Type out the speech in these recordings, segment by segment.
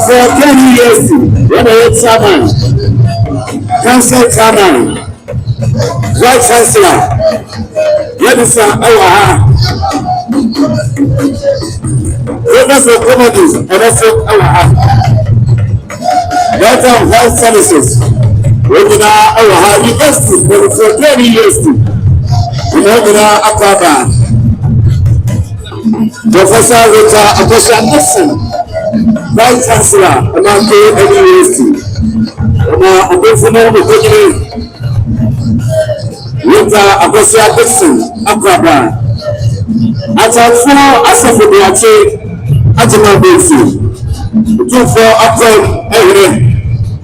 For 10 years, when I had Chairman, Council Chairman, Vice Chancellor, Yadisa Awaha, Professor Comedies, and also Awaha, Doctor of Health Services, Regina Awaha University, for 10 years, Regina Akaba, Professor Rita Akosha Nixon, Vice Chancellor, Mamponghene'S University, Mamponghene'S Rita Akosha Nixon, Akaba, Asante Mampong, two for uptown every.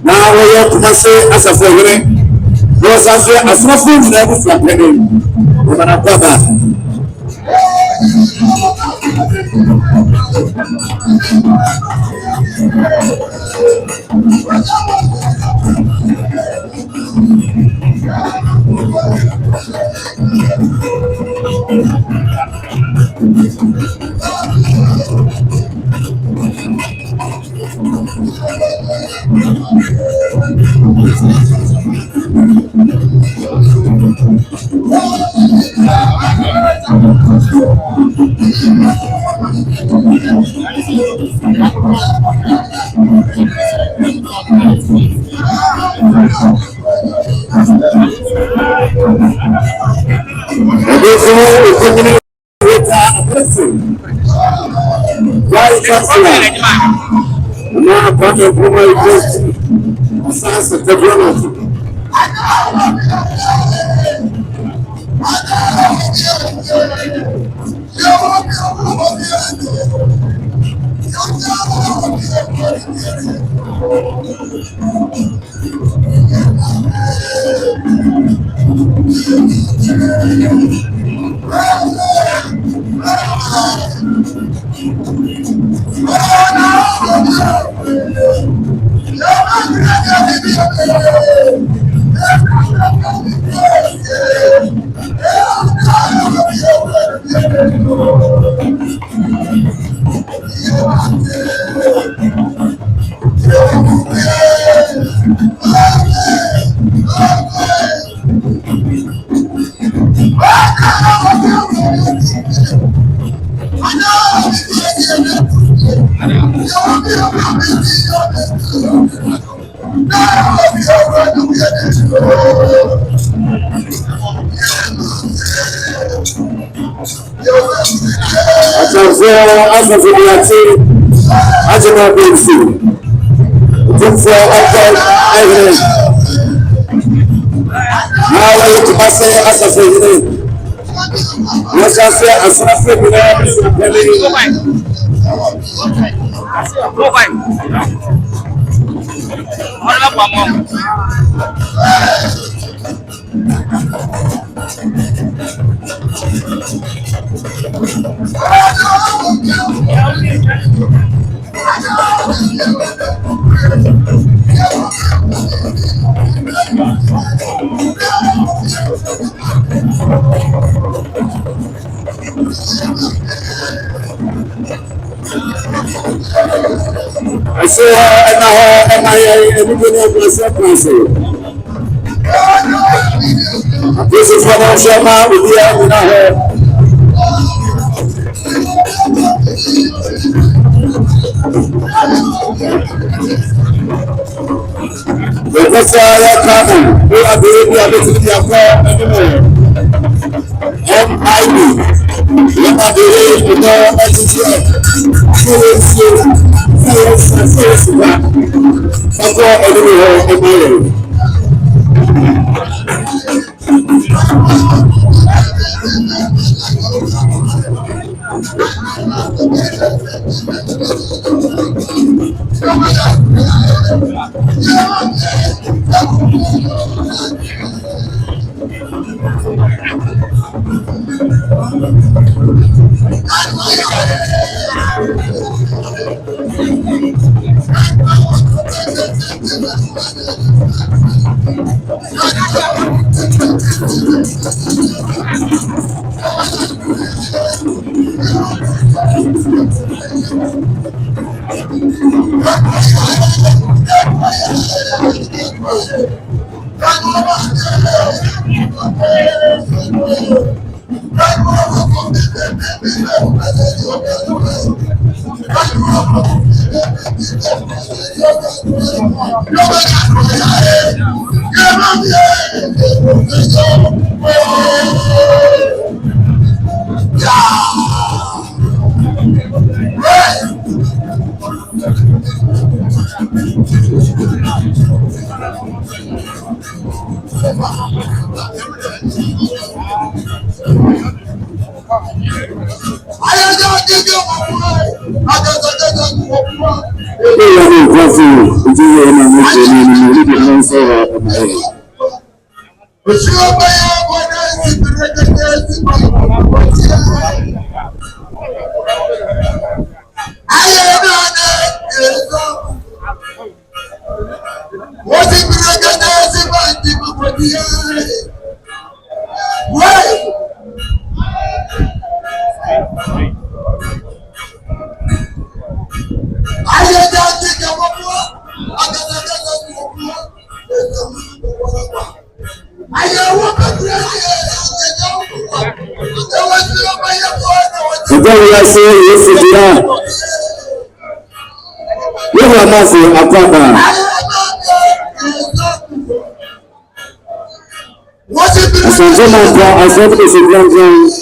Now we have to say Asante. Those are as much as never flapping. I say, everybody have myself myself. This is what I'm saying now with the end in our head. Because I come, we are doing the ability to acquire anymore. MIB, we are doing the NCTF. Asante Mampong, Asante Mampong,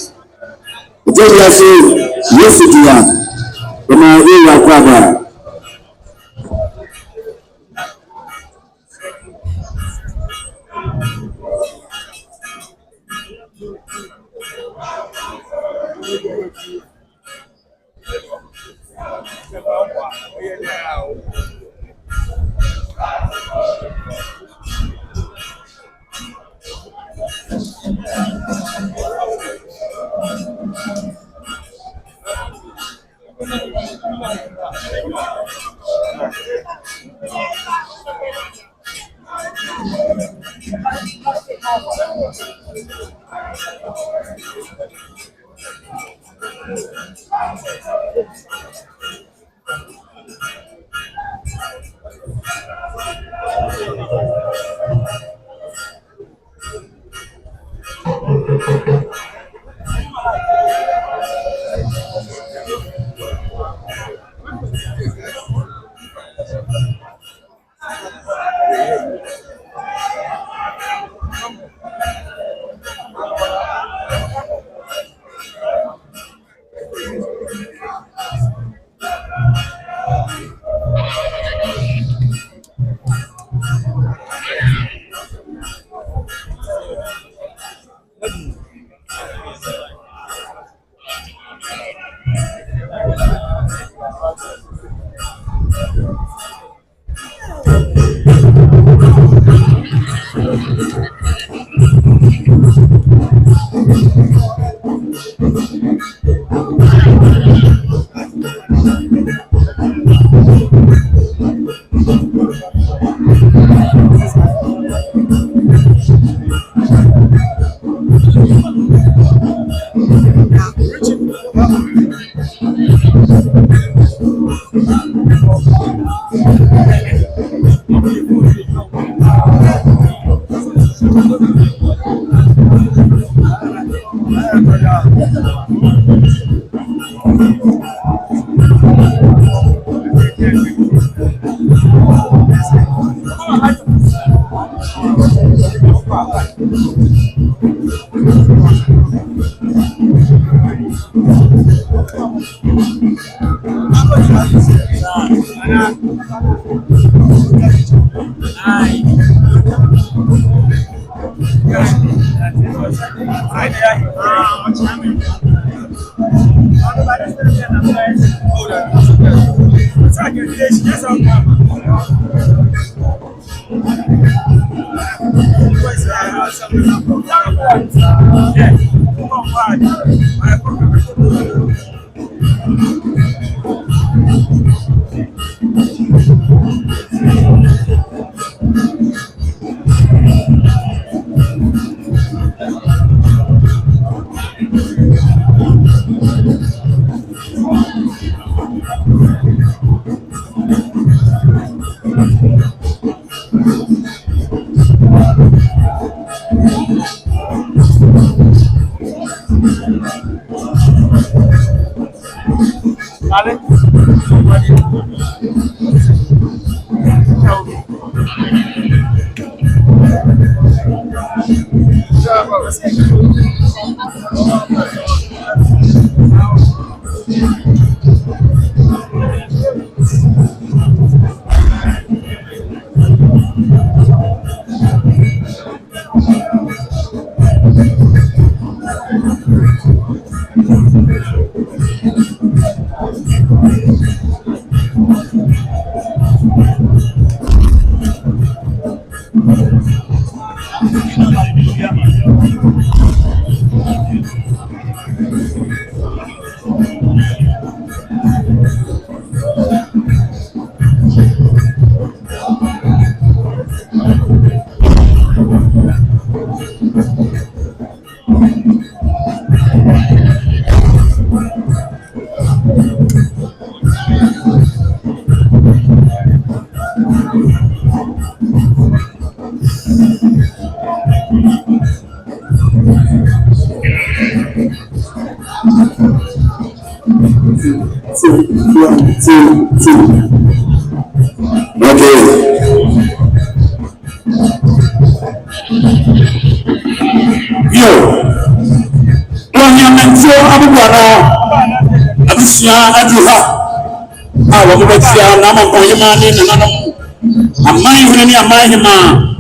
Mamponghene'S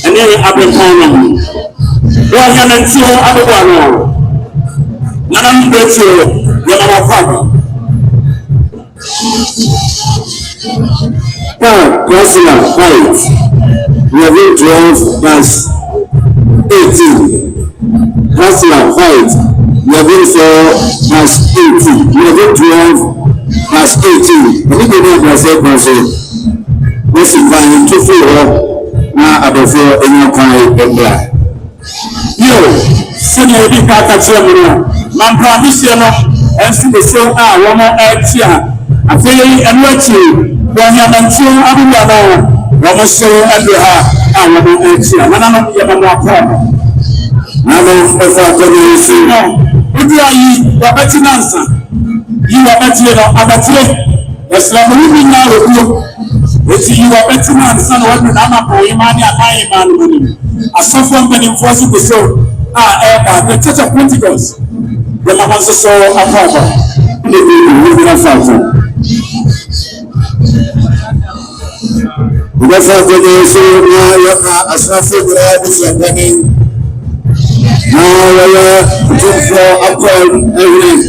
and then Abraham. Well, you know, so Abraham. None of you, your father. Councillor, fight. We are going 12 verse 18. Councillor, fight. We are going 4 verse 18. We are going 12 verse 18. I think we know what I said. This is fine to feel now about in your kind. Yo, senior Bikaka, Mamponghene'S, and see the show. One more extra. I feel and what you. When you are so Abuana, Ramasho and I will extra. None of them are problem. I don't know if you are better answer. You are better about as long as we now with you. You are better answer what the Nana Poimani and my man. A software been enforcing the show. The church of Pentecost. The Lamas so a problem. That's how they say, now, as I said, this is happening. Now, we are looking for upward everything.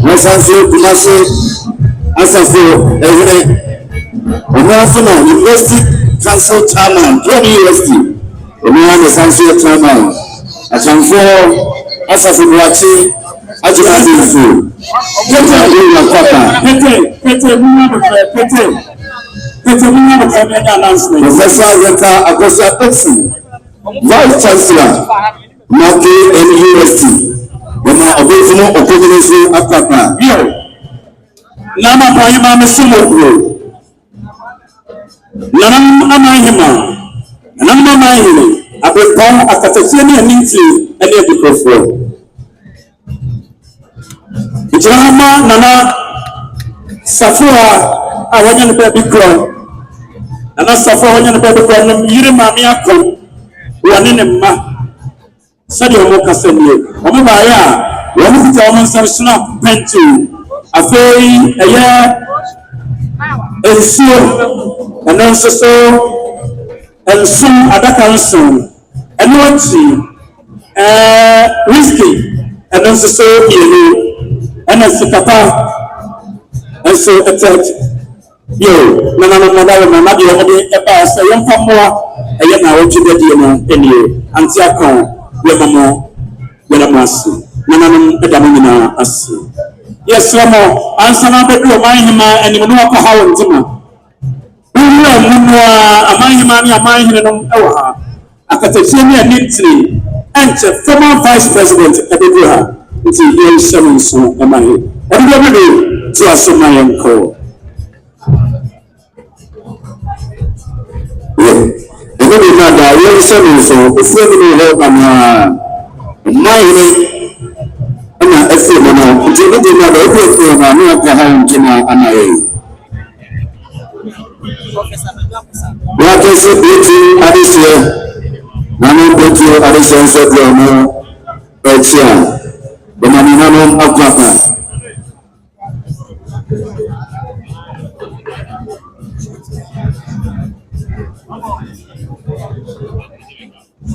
As I said, as I said, everything. And also, University Council Chairman, 20 USD. We have the Council Chairman. I can for as I said, I just have to do. Professor Zeta Agosia Exi, Vice Chancellor, Maki NUST, when I obey no opportunity after. Nama Pahima Mesumoko, Nanam Amahima, Nama Mahini, Abel Akatacheni and Ninti, and Edicofo. Ijama Nana Safua, I want to baby girl. Nana Safua, I want to baby girl, Yirimamiako, one in a ma. Sadio Mokaseni, Omabaya, one of the Germans snap pentu. A very a year and so and also so and soon at that council and what risky and also so you and as a papa and so attach you no a pass a young more a young hour to the dinner in you and Tiaco, Yamamo, Yamasu, Nanam Edamina as. Yes, Ramo, answer my bedroom, Mahima, and you know how it's a Mahimani, a Mahim, a Catachenia Nitri, and former vice president at the Buha, it's a young seven so am I. And every to us, my uncle. The good mother, young seven so, if we help my ana efe mana nti ndi na ba efe na na ka ha ntina anaye wa ke se beti adise na no beti adise so de no etia de na ni na no akwapa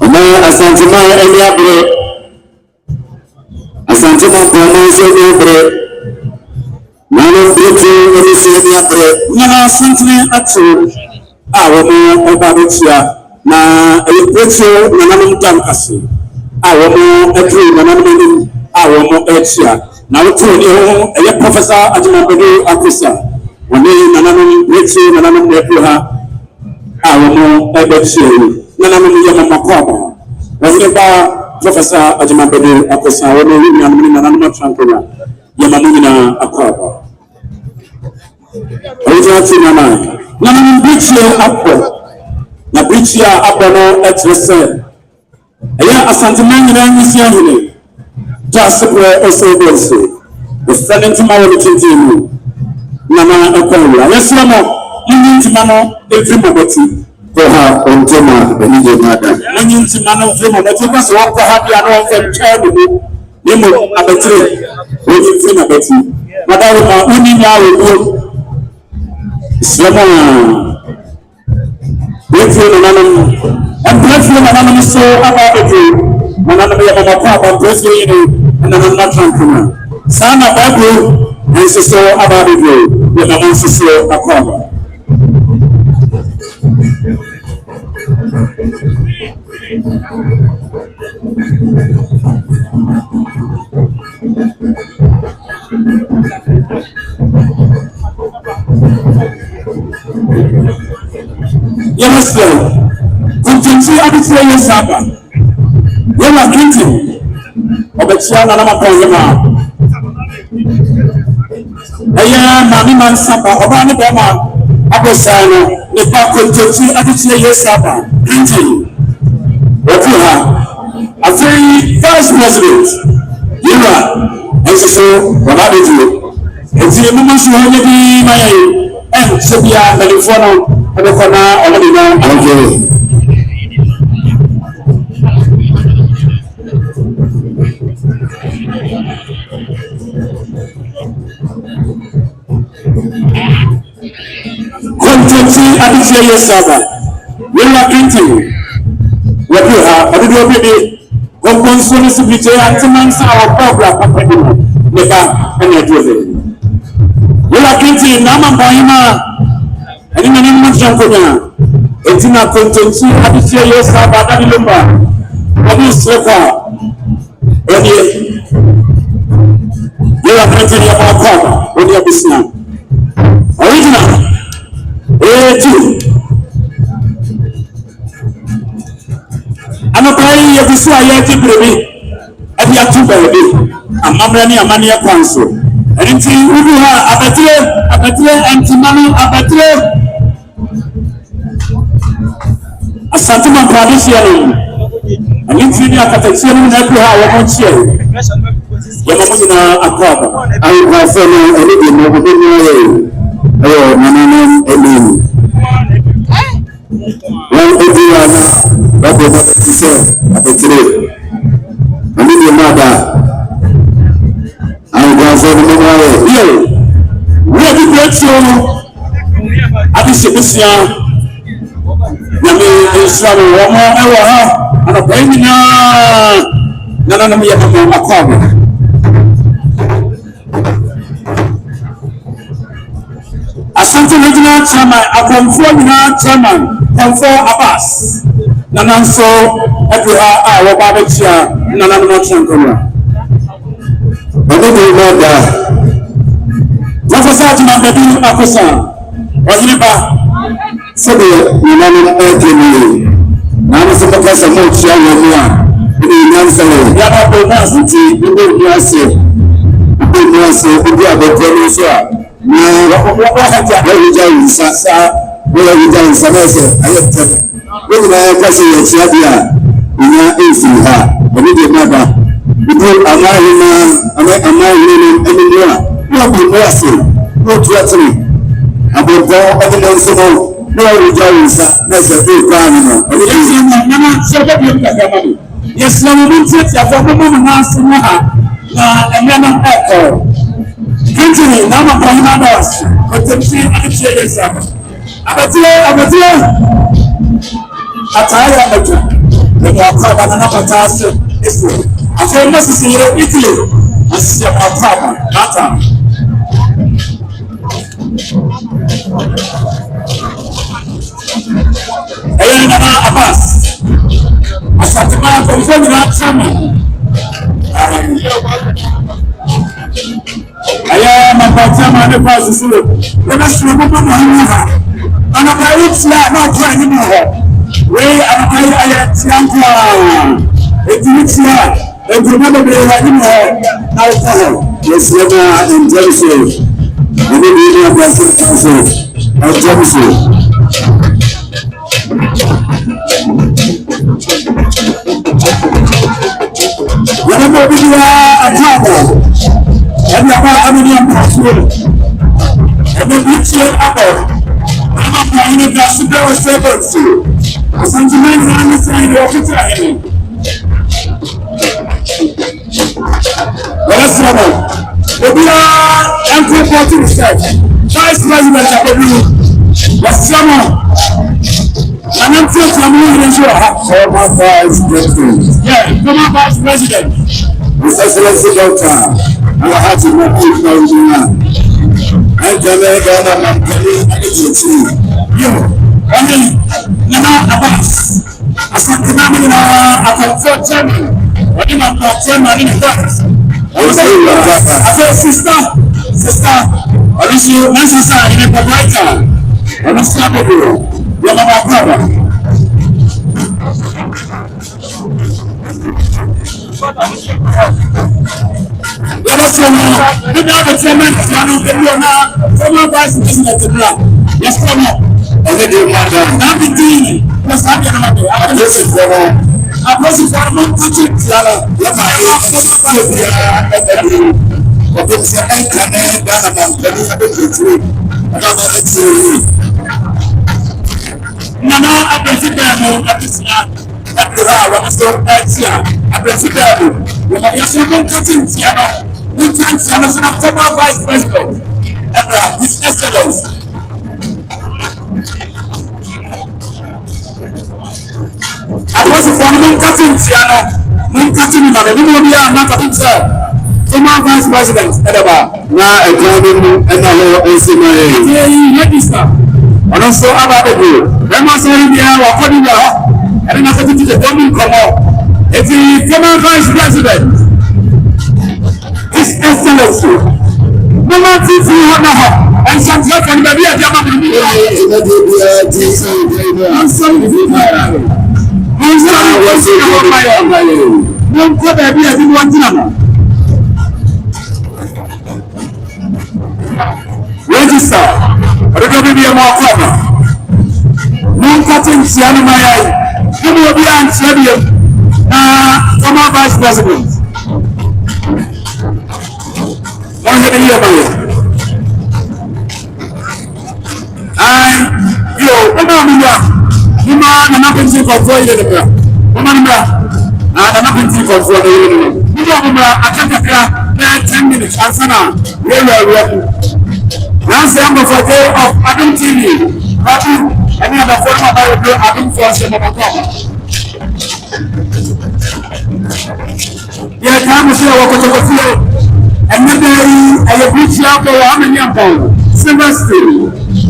ana Asante ma eni abre Asante Mampong so over. Nano Briti, Elisabia Bre, Nana Sintri Atu, our more Obarutia, Na Electro, Nanam Dankasi, our more Edri, Nanam, our more Etia. Now, a professor at Mampong Akusa, when they Nanam Briti, Nanam Nepuha, our more Ebeti, Nanam Yamamakaba, was Professor Ajamabedi Akosa, when we are in Nanama Trankona, Yamamina Akaba. Original Tinamai. Nanam Bichia Apo, Nabichia Apono et Rese. Aya Asante Mampong, just also the friend to my little Nana Akola. Yes, Ramo, you need to mano every moment. For her on Jema, the Nigger Mother. When you see man of Jema, but you must walk to have your own child with you. Nemo, a betray, when you think about you. Madame, only now with you. Slama. Breakthrough Anonymous. And breakthrough Anonymous so about the dream. Anonymous of a pop and breakthrough and I'm not trying. Sana Babu, and so about the dream. When I'm also so a pop. Yes, sir. Continue to say yes, Saba. You are getting Obechiana Mampong. Mammy Man Saba, Obani Bama, Abosano, the back continue to say yes, Saba. Continue. What you have a very vice president. You are, and so what I did you. And see a woman who had to be my and Sabia, the phone. I don't know already now. Okay. Continue to say yes, Saba. We are getting what you have. I did already. Responsibility and our program. Never any driven. We are getting Nama Bahima. And in the name of Jankonia, it's in a contingency. I will say yes, Saba, that is lumber. What is Sefa? You are getting your power when you are business. Original. I'm a player of the Swahili baby. And you are too baby. A mamma, a mania council. And we have Abatire, and Timano Abatire. Asante Mampong, and in Trinidad, Catation, and every hour, one share. Yamamuna Aquaba. I will have follow a little more. Oh, Manaman, Elu. One Ediana, Rabbi Abatire. I need your mother. I will have follow the here. We are the great show. Abisha. Yami Israel Wama Ewa and a Pamina Nanamia Aquaba. Asante Regional Chairman, Akomfo Chairman, Komfo Abbas, Nananso Edra Awa Babachia, Nanamno Chankona. Babu Mada Professor Mambadu Akosa, Waziriba. Sabe, Yunani Ekini, Nana Sapaka Mochi, Yansa, Yaba Nasiti, Yasi, Yasi, Yaba, Now, Sasa, where you done Samasa, I have to. When I pass it, Shadia, in your Insi, but we did never. Because Amai, anymore. No, be mercy, no threatening. About all evidence. No, we don't. That's a big problem. Yes, no, we take your woman now. And then I'm echo. Continue, now I'm going to us. But the tree and the shade is up. Abatia. Ataya, the Wakaba and another task is good. I feel necessary Italy. This is our problem. Not Ayana Abbas, Asante Mampong, Chairman. Ayana Mampong, the President. The National Movement, and a very not trying anymore. We are a Tianka. It's not. They will never be anymore. Now, yes, never in Jersey. We need a president of Jersey. Whenever we are a travel, and we are a million passwords, and then we cheer up. I'm a kind of national servants. Asante Mampong is saying, we are Uncle Porting Vice President of the Blue. What's I'm not former Vice President. Yeah, former Vice President. His Excellency Doctor, our heart is not good for you. I can make a man you. Only Nana Abbas. Asante Mampong, I can afford Germany. What do you want to Germany in France? I said, sister, I wish you necessary in a provider. I'm not stopping you. You're my brother. Let us know. You know the chairman is one of the former vice president of the block. Yes, come on. And then you have that. Now, the let's have your number. I'm going to listen for I'm going to touch it. Let my but it's a man can Ghana Nana Abresidamo at this at the hour so Asia Abresidamo. When I was young cutting Siana, we can't see a former vice president. His Excellence. I was a former cutting Siana, non cutting mother, we will be not cutting sir. Former Vice President, Edaba. Now, a government and a law is in my register. And also, about the group. Then, I say, we are according to her. And then, I said, the government come up. It's the former Vice President. His Excellency. No one sees you on the hall. And some talk and maybe a German. I'm sorry if you are. I'm sorry if you are. No, baby, I didn't want to know. Register. I don't know if more cover. No cutting Sianamaya. You will be answered. Former Vice President. One head here, you man, nothing to control the woman, nothing to control the I can't 10 minutes. Answer now. That's the number for day of Adam TV. Any other form of Adam Force in the yeah, time is here. And then I have reached out to Mampong. Silver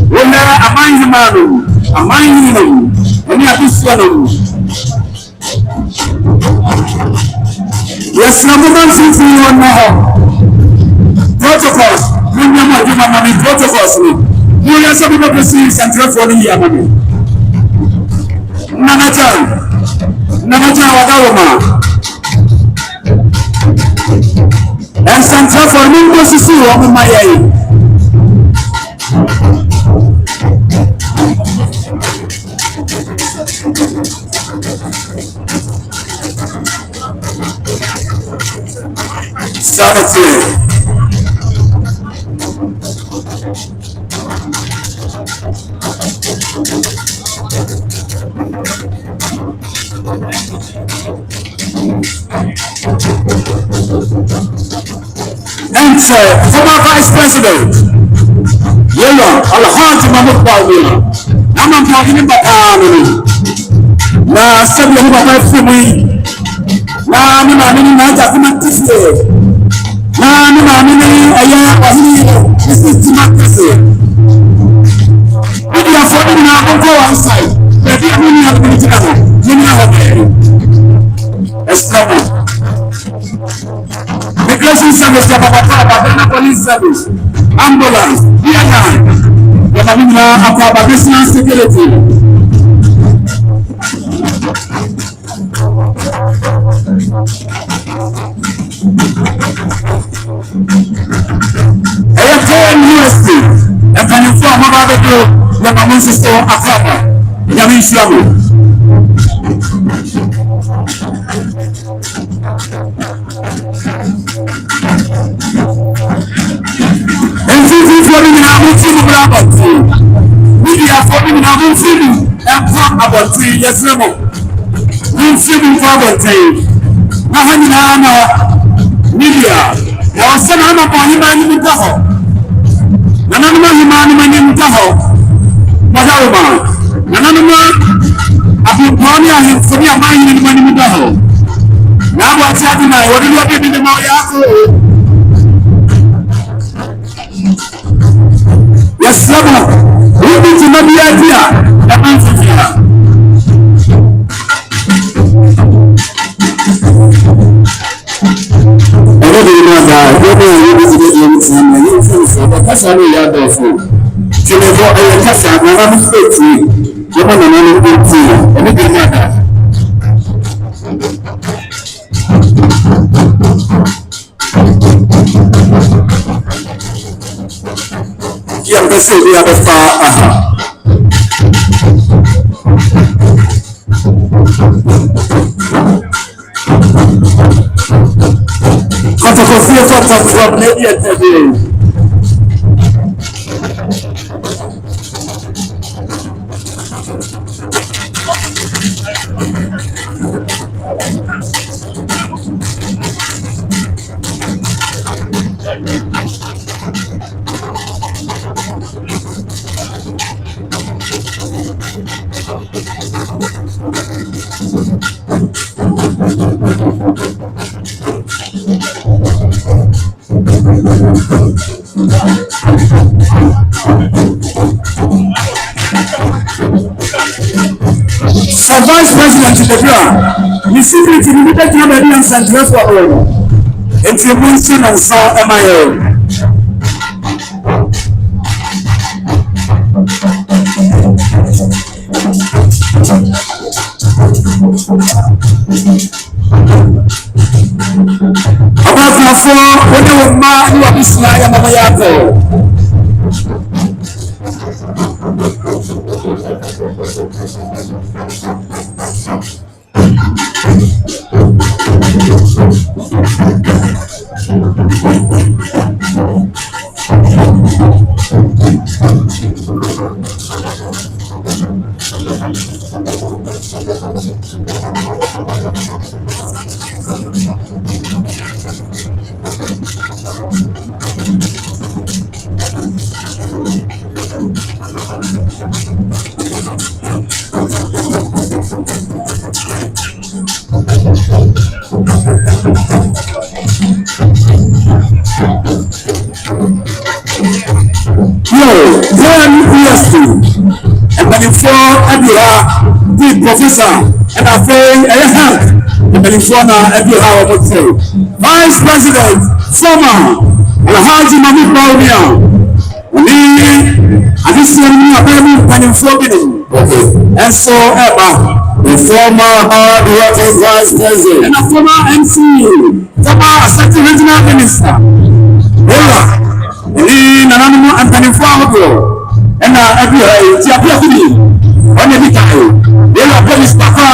when a mind, and you have this one. Yes, number one, since you want now. Protocols, when you want to have protocols, you have some people to see Central for the year. Namaja, Wadawama. And Central for me was to see over my eye. Started and former Vice President, Asante Mampong, Mamponghene'S, na sabi ya baba fumi, na mimi na Nani aya wahili this is democracy. And you are falling now on go outside. But you mean you have been together. You know how to establish. Migration service, the police service, ambulance, DNI, the Mamina about national security. University, and can you form about the group that I'm also a father? Yamis Yamu. And this forming in our team about we are forming in our team and talk about 3 years ago. We see about 3. Media. I was sent home upon him and in the hall. Nananuma himani mani mtaho Madaruma Nananuma Apiponi ahifuni amani mani mtaho Nabu achati na wadili wa bibi mao yako Yaslama Rubi tumabia dia ya manfufia Kasa ni ya dofu. Kilevo ayo kasa na na mfeti. Jema na nani mfeti. Eni kimada. Kia mbese ya dofa aha. Kata kofia kata from media today. So Vice President in the ground, you see it in the Canadian Central for all. It's a Winston and Saw MIO. About my phone, when you were mad, you are this lie, Mama Yako. Professor, and I say, and Vice President, former, and Haji Mahmoud Bawumia. I just see me a baby and in and so the former hard-working Vice President, and a former MC, former Assistant Regional Minister. And animal and penny for and every on the time, they are police papa.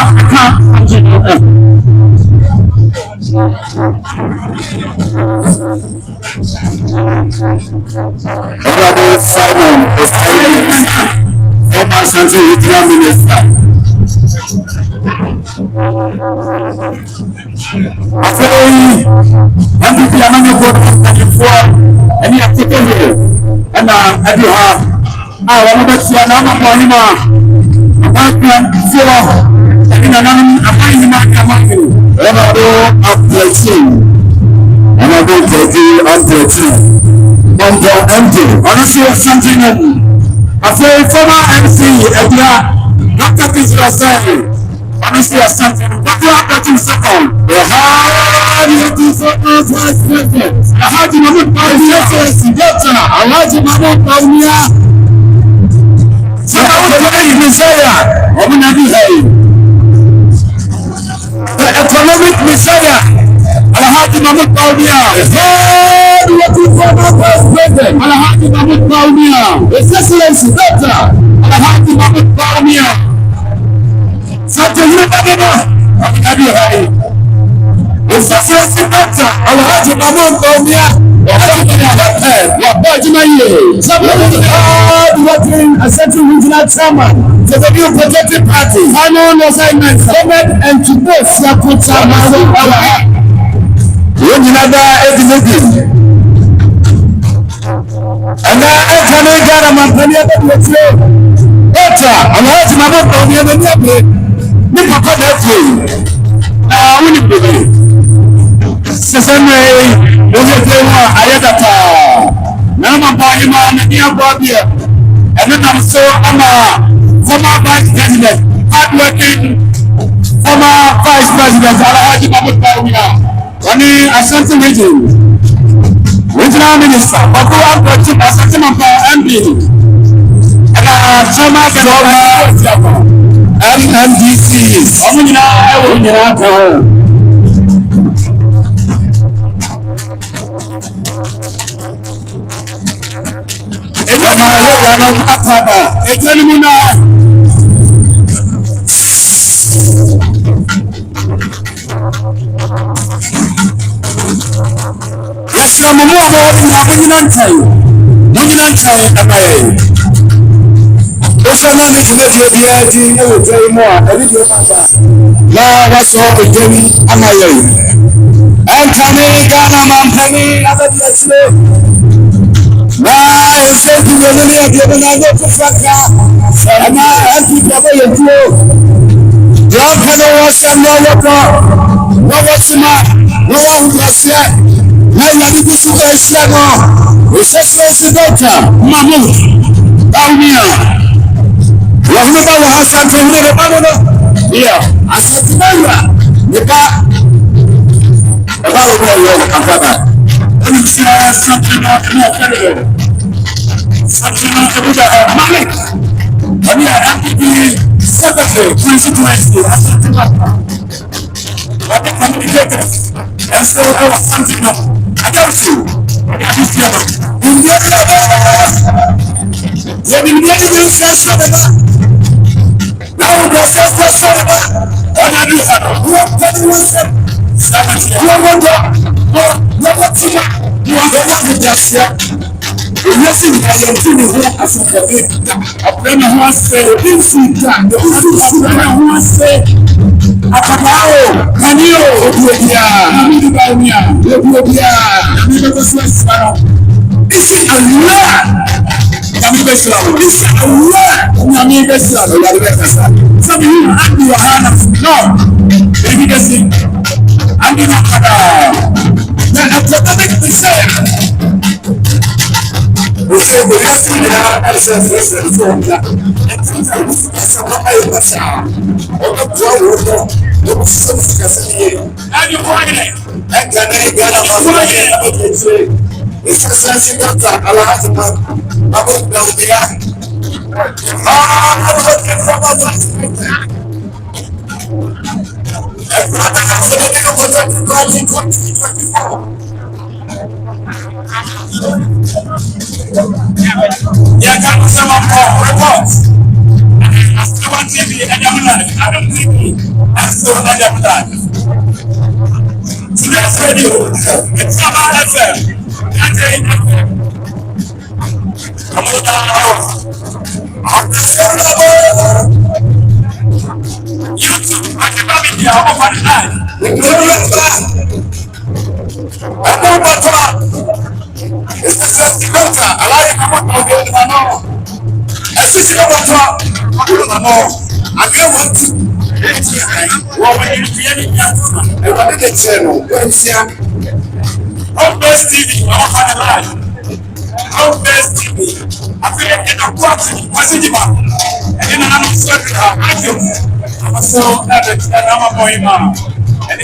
Simon is former Asante Minister. And you have to go here. And I do have. I want to see another one. Apartment 4, and in another apartment, and I go up 13, and I go 13 and 13. Mampong empty. Honestly, something I say former MC, Dr. Kisra said, honestly, something. What you have got in second? The hard you do for us was perfect. The hard you know about the doctor. I want you to know about so I want to make Messiah. I'm going to be here. The economic Messiah. Alhaji Mahmoud Bawumia. Hey, what is for my first president? Alhaji Mahmoud Bawumia. His Excellency Doctor Alhaji Mahmoud Bawumia. Such a new governor. I'm going to be here. His Excellency Doctor Alhaji Mahmoud Bawumia. Asante Regional Chairman for the new protected party. Final assignment government and to both Yakuta Mampong. And I can get a Mamponghene'S. Better, I'm not Mamponghene'S. Nipa Kodaki. Sesame, Ayatata. Nama Bahima, Nadia Babia. And then I'm so former Vice President, hardworking former Vice President, Alhaji Mahmoud Bawumia. Running Asante Regional Minister, Bakuwa Project, Asante Mampong MD. And Chairman MMDC. You've been getting yourself started. Now the self started. And I do have what yourself. You want to you are the one who does that. Listen, I am feeling here as a baby. Then I want to say, this is that. The I want to say, Akabao, Kanio, Obia, Namibia, Obia, Namibia, this is a lot. Namibia, this is a lot. Namibia, some of you hand your hand up. No, maybe that's it. I'm going to have a economic percent. We say we have to have access to that. And you want it. And can I get a it's a sense of that. I like to about the Asante Mampong reports. Asante TV and Adam TV and so Adam Live. Today's radio, it's Saba FM, and FM. YouTube, I can have it here over the night. It's the first culture. I like how much of it I know. As if you want to, I don't know. I don't want to. Well, when you hear me, I want to channel. Home Base TV, our life. Home Base TV. I feel like in a quality, what's it about? And then I'm sorry, I'm so added, and I'm a boy, man. And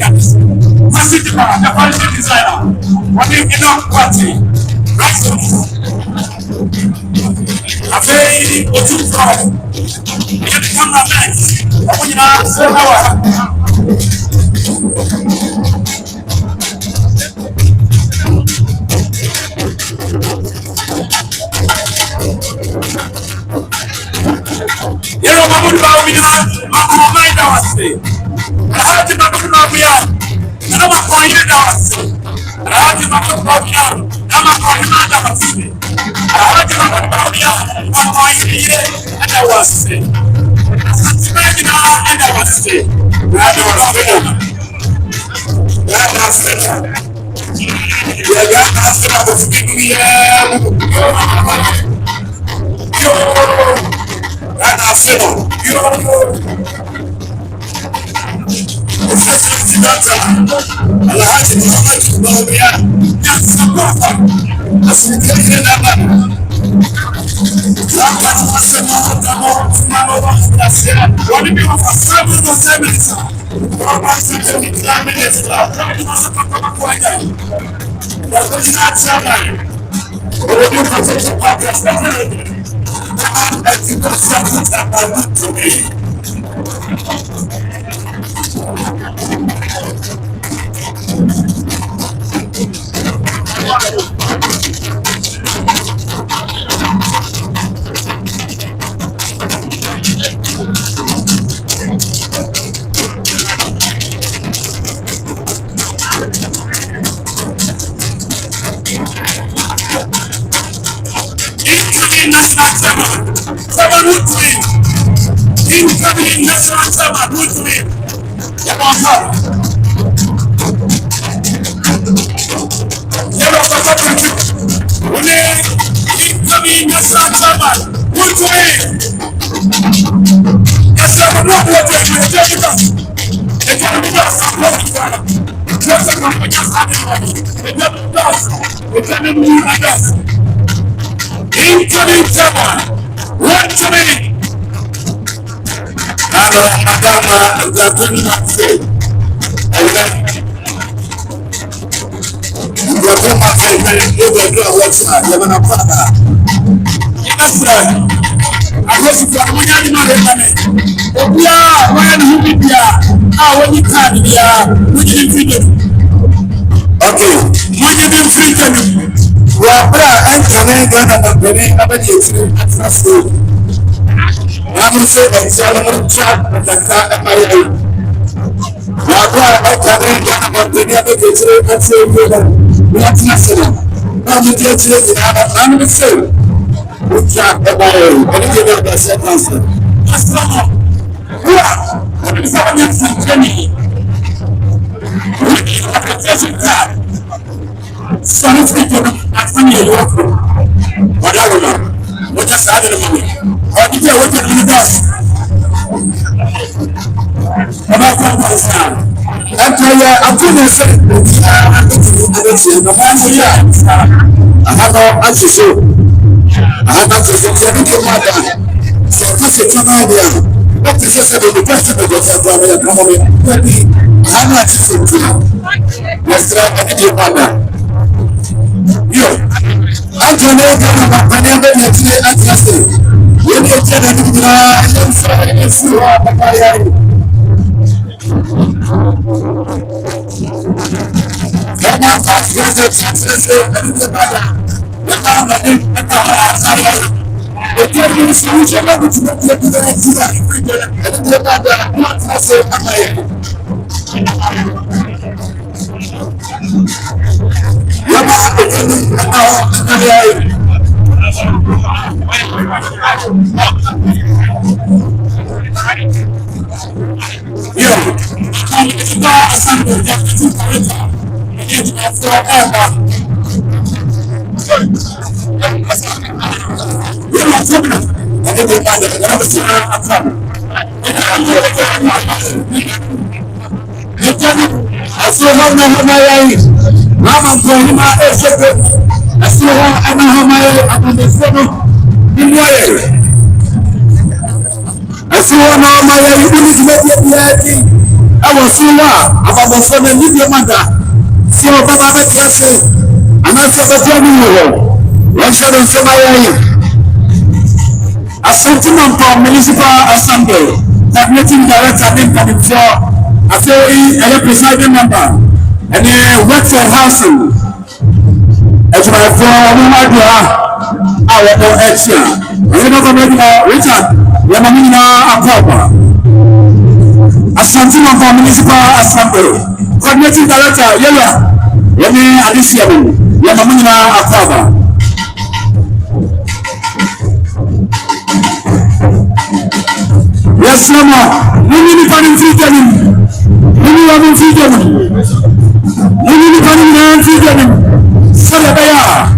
massive man, the quality designer. What do you know, quality? Right. I feel what you from. You get the camera next. I want you to say how you know, I'm going to go with my mind. I had to go to my and I'm going to go. I had to go to my I'm going to I had to go to my and I was sick. And I was sick. Okay. Wabra and Kanan Ghana Penny, Abadi, I'm saying, Solomon Chap and the car at my own. Wabra and Kanan Ghana Penny, Abadi, and say, what's national? I'm the judge, I'm the same. Good job, everybody. And if you don't get that answer, that's not. Wow! What is our next journey? Some people are funny and walking. Whatever. What just added the money? Or did you work in the dust? About 5 months now. After I couldn't say, I have no answer. So. I have not to say anything more than so this is an idea. What is this about the question of the family? I have not to say to you. Let's try anything more. You, I don't know about my name, but it's interesting. You need to tell me if you are the fire. Come on, fast, you're the success of the matter. The solution of I saw how Mamponghene'S I saw how the phone in I saw how I was so about the phone and leave your mother. So, Baba, and I saw the journey. Let's show them some Asante Mampong Municipal Assembly, Coordinating Director, I feel a presiding member, and a work for housing. As my former our extra. We know Richard, Yamamina Akoba. Asante Mampong Municipal Assembly, Coordinating Director, Yemi Alicia, Yamamina Akoba. Yes, Mama. We need to find freedom. We need freedom. We need to find freedom. So they are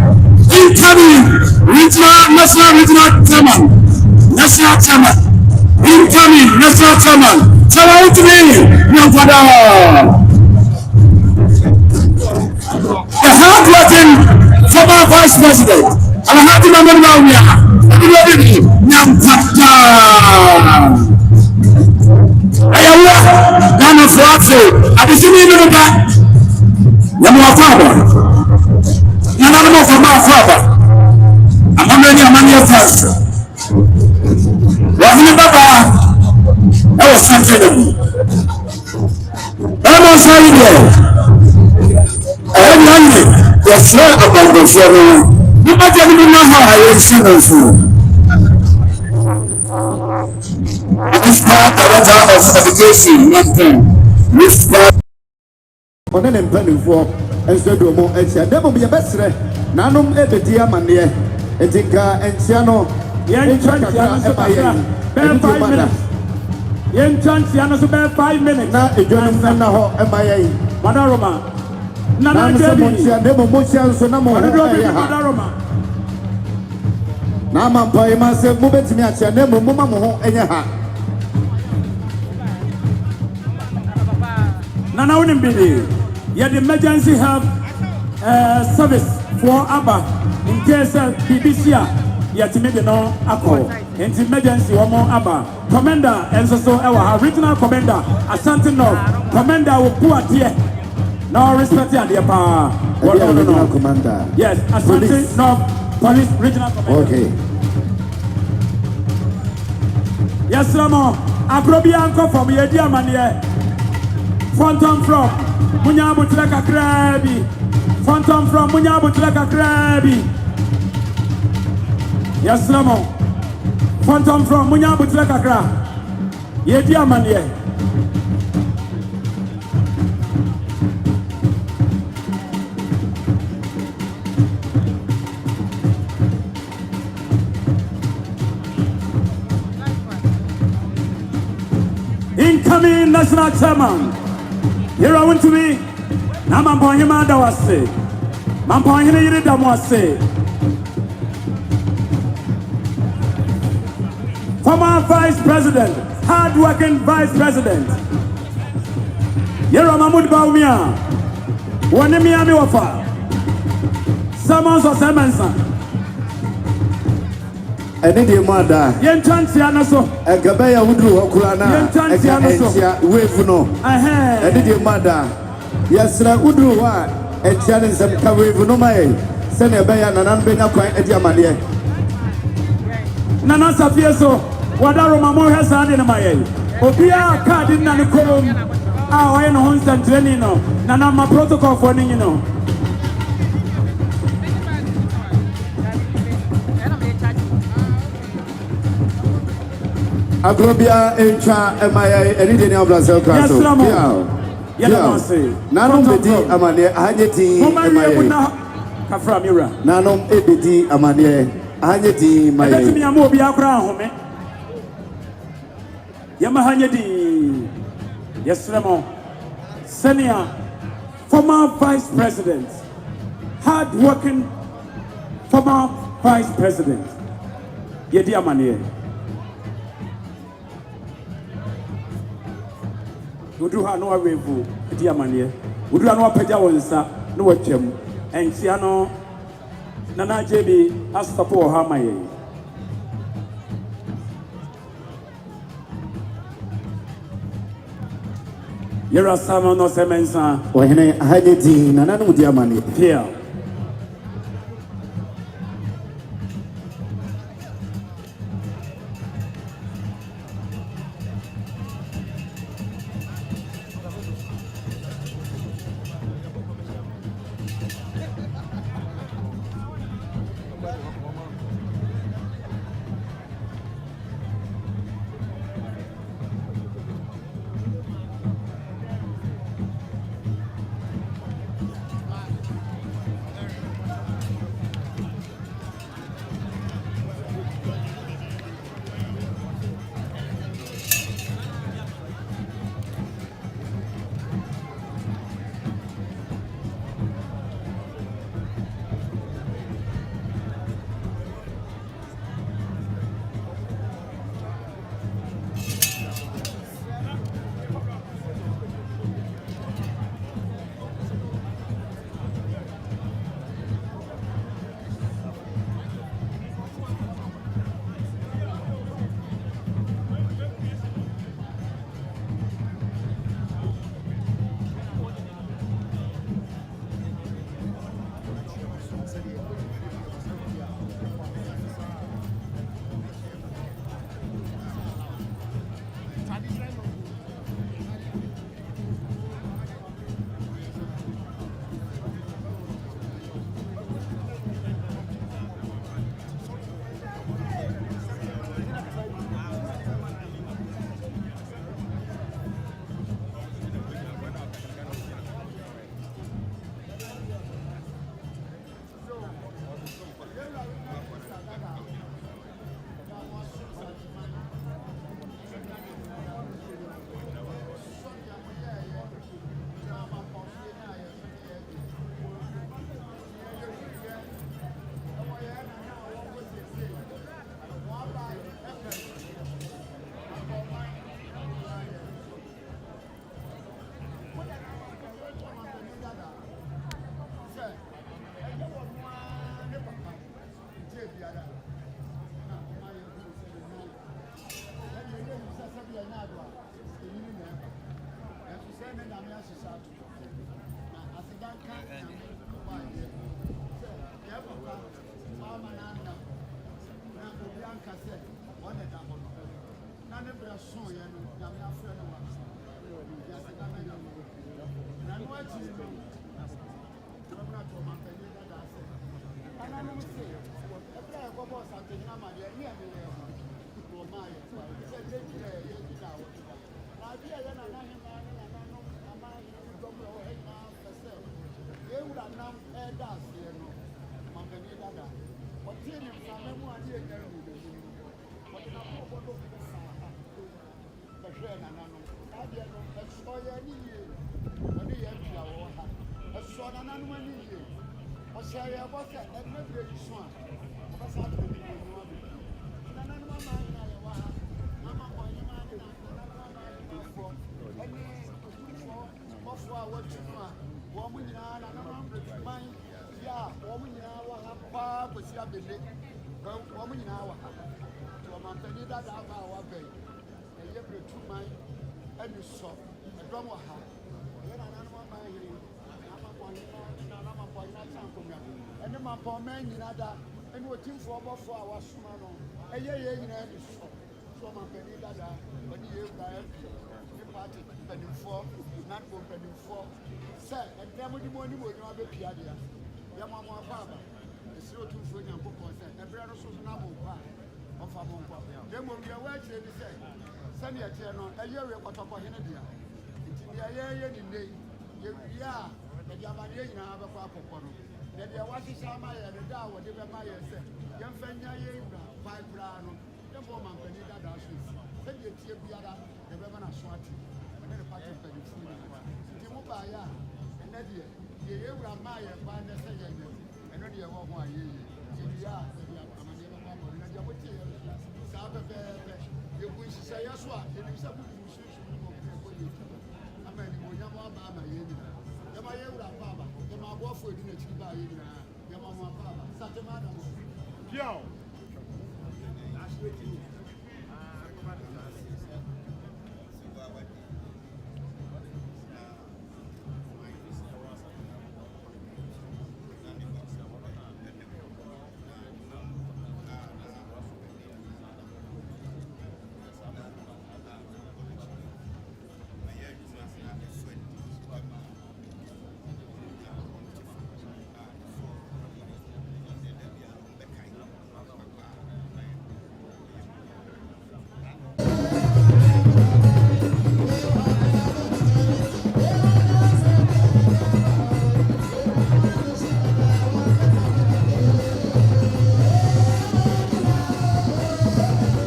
incoming national regional chairman. National chairman. Incoming national chairman. Tell out to me, young father. The hard-working former vice president. And I have to remember now we are. Young father. Ghana for Africa. I was in the back. Yamu Father. Yanamo for my father. I'm not many among first. Wahine Baba. I was something. I was saying there. I had the floor about the floor. You might even know how I am seen. This part of education, this part on an impending for and so do more. And there will be a best nanum ebedia mania, etika and Siano, Yen chance, Yanos about 5 minutes. Now, a Jonathan MIA, Madaroma, Nana, never Motion, so no more. Now, Mampa, myself, move it to me at your name, Mumamo, and your heart. Nana wouldn't be yet the emergency help service for ABBA in case BBC yet to make no alcohol and emergency or more ABBA commander and so our regional commander Asante North commander will put here no respect at the power no commander yes Asante North police regional commander okay yes Ramo Agrobi anko from Yedia Mania Phantom from Munyabutraka Krabi, Phantom from Munyabu to like a crabby. Yes, Ramo. Phantom from Munyabu to like a crab. Ye dear man, ye. Incoming national chairman. Here I want to be. Now Mamponghene'S dawase. Mamponghene'S yiri damwase. Former Vice President, hard-working Vice President. Yero Mahmoud Baumia. Wani Miami wafa. Summons or Semensa. Ene de mada Yen chance ya naso. Gabe ya wudru okura na etia wave no ene de mada yasra wudru wa etia ne nsem ka wave no mai se ne be ya nanan be nya kwan edi amade Nana Safie so wadaro Mamponghene'S ade na maye obia card na ne kolom a oye no hon training no nana ma protocol for ni no Agrobia encha emaya eni de ne Brazil class so yeah nanom bedi amane ahanyeti emaya kafra mira nanom ebedi amane ahanyeti maye etimi amu obi akra home yama hanyedi yes Ramo senior former vice president hard working former vice president yedi amane Udu ha no awevu edi amane udu no apagya wonsa no watwam entia no nana jebi astopo ha maye Yera sama no semensa ohene ahanyeti nananum di amane here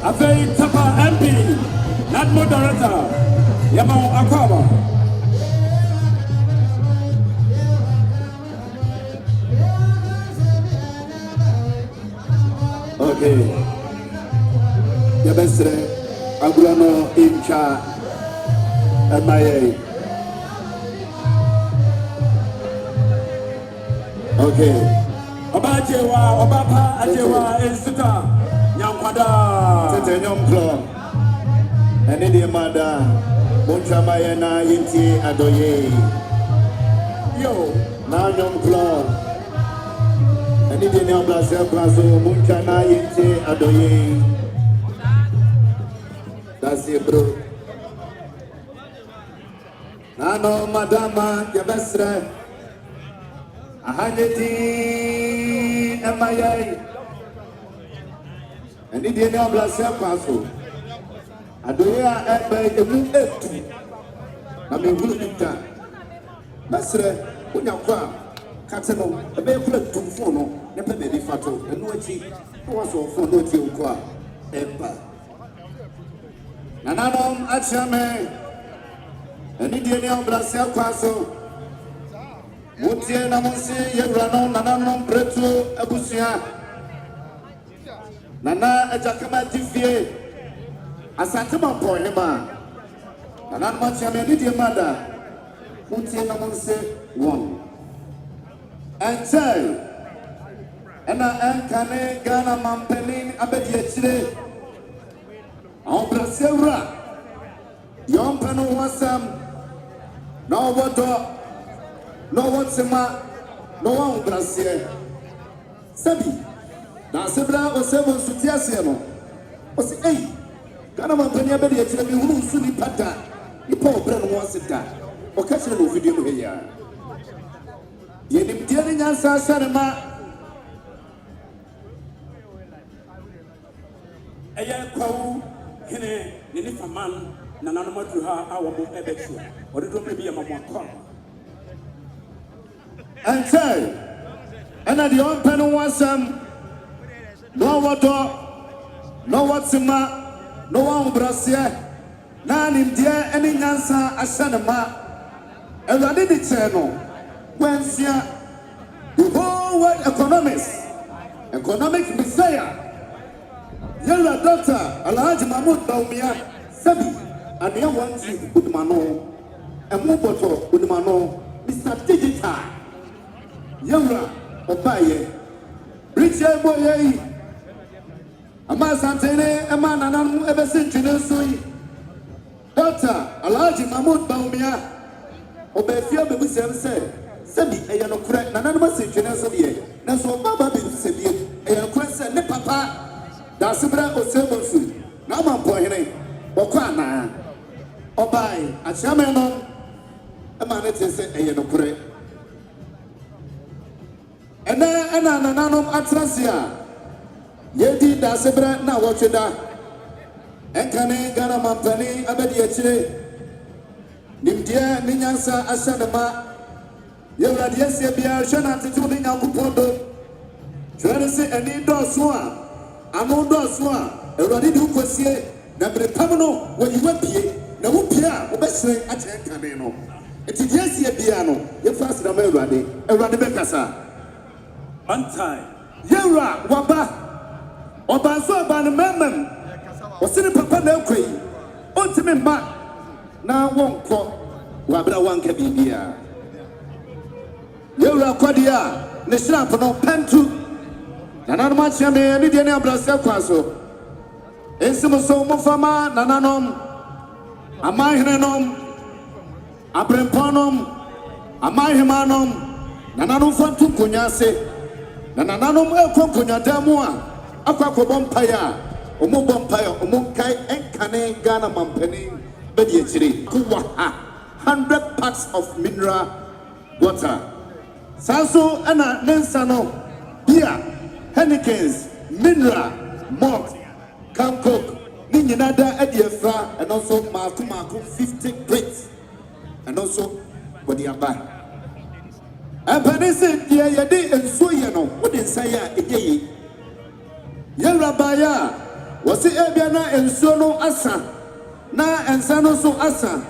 Afei Tapa MP, not moderator, Yamau Akaba. Okay. Yabesre, Agulano Incha, MIA. Okay. Obajewa, Obapa, Ajewa, Insuta. Tete Nyomklo Ene di mada Muncha mayena yinti adoye Yo Na Nyomklo Ene di nyomla selkwazo Muncha na yinti adoye That's it bro Nano madama Yabesre Ahanyeti Emaye and the day of last year, I do hear a new etu. I mean, good time. Master, when you come, Catano, a very good to phone, never be fatal, and no tea, was all for no tea, Empa. Nanadom, Achame, and the day of last year, Mutia Namonsi, Yagranon, Nananon, Bretu, Abusia. Nana Ejakama Tifie Asante Mampong hema Nana Machame ni di mada Mutie na monse one Enchai Ena enkane Ghana Mampenin abedi echire Ambrasewra Yompenu wasam No wodo No wotsema No ambrasye Sabi na sebra o sebo sutiase no o se ei kana mampani abedi akire bi hunu su ni pata ni pa obra no wasita o ka kire no video no heya Yenim Diani Nyansa Sanama. Aya Kwawu, Hene, Ninifaman, Nananoma to her, our book Ebetu, or it will be a mamma. And say, and at the own pen was some no water, no what's in my no one brassier, none in dear any Nyansa Asanama. And I did it, channel. When the whole world economic messiah, Yellow Doctor, Alhaji Mahmoud Baumia, Sabi, and the one Udmano, and Muboto Udmano, Mr. Digital, Yellow Opaye, Richard Boye, Asante Mampong, ever since Doctor Alhaji Mahmoud Baumia, Obefia Baby said. Sabi, I am not correct. None of us is Genesis. That's what Baba said. I am correct. Ne Papa, that's a brand of service. Now, Mamponghene'S, Okana, Obai, a shaman, a man that said, I am not correct. And then, Nanum Atrasia, Yeti, that's a brand now, watch it out. And Kane, Gana Mampani, Abedi, Nimdia, Ninyansa, Asanama. You are yes, you are Shana to doing a cupodo. Try to say any dorsua, a no dorsua, a ready to question, number Pamano, when you went here, no Pia, obviously at Camino. It is yes, you piano, you fast the melody, a Radibecasa. One time, Yera, Waba, Obanso Banamam, or Sini Papa no queen, ultimate mark. Now won't call Wabra one can be here. Yura Quadia, Nishra no Pentu, Nanamacha me, and Indiana Brazil Quaso. Ensimuso Mufama, Nananom, Amahirenom, Abremponum, Amahimanum, Nananum Fantum Cunyase, Nananum Elcom Cunyadamua, Aquaco Bompire, Omo Bompire, Omunkai, and Cane, Ghana Mampeni, Bediachiri, Kuwaha, 100 parts of mineral water. Sanso ana Nensano, beer, Hennikens, mineral, malt, Kamkok, Ninyanada Ediefra, and also Marku 50 plates, and also Bodiaba. And Panese, dear Yadi and Suyano, what is Saya Ege? Yerabaya was the Ebiana and Sono Asa, Na and Sanoso Asa,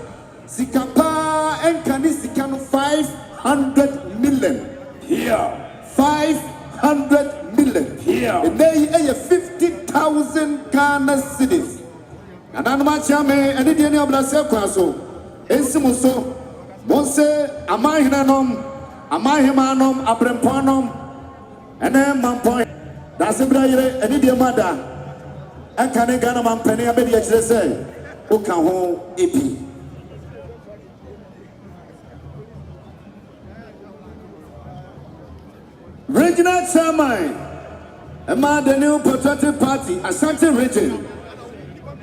Sikapa and Kanisikan 500 million. here, 500 million. here, And they have 50,000 Ghana cities. And Anamachame and Indiana Blasel Quaso, Ensimuso, Monse, Amahiranum, Amahimanum, Abremponum, and then Mampong. That's a brave and Indian mother. And can Ghana Mampeni, I bet you say, Okaho EP. Regional chairman, among the new patriotic party, Asante region,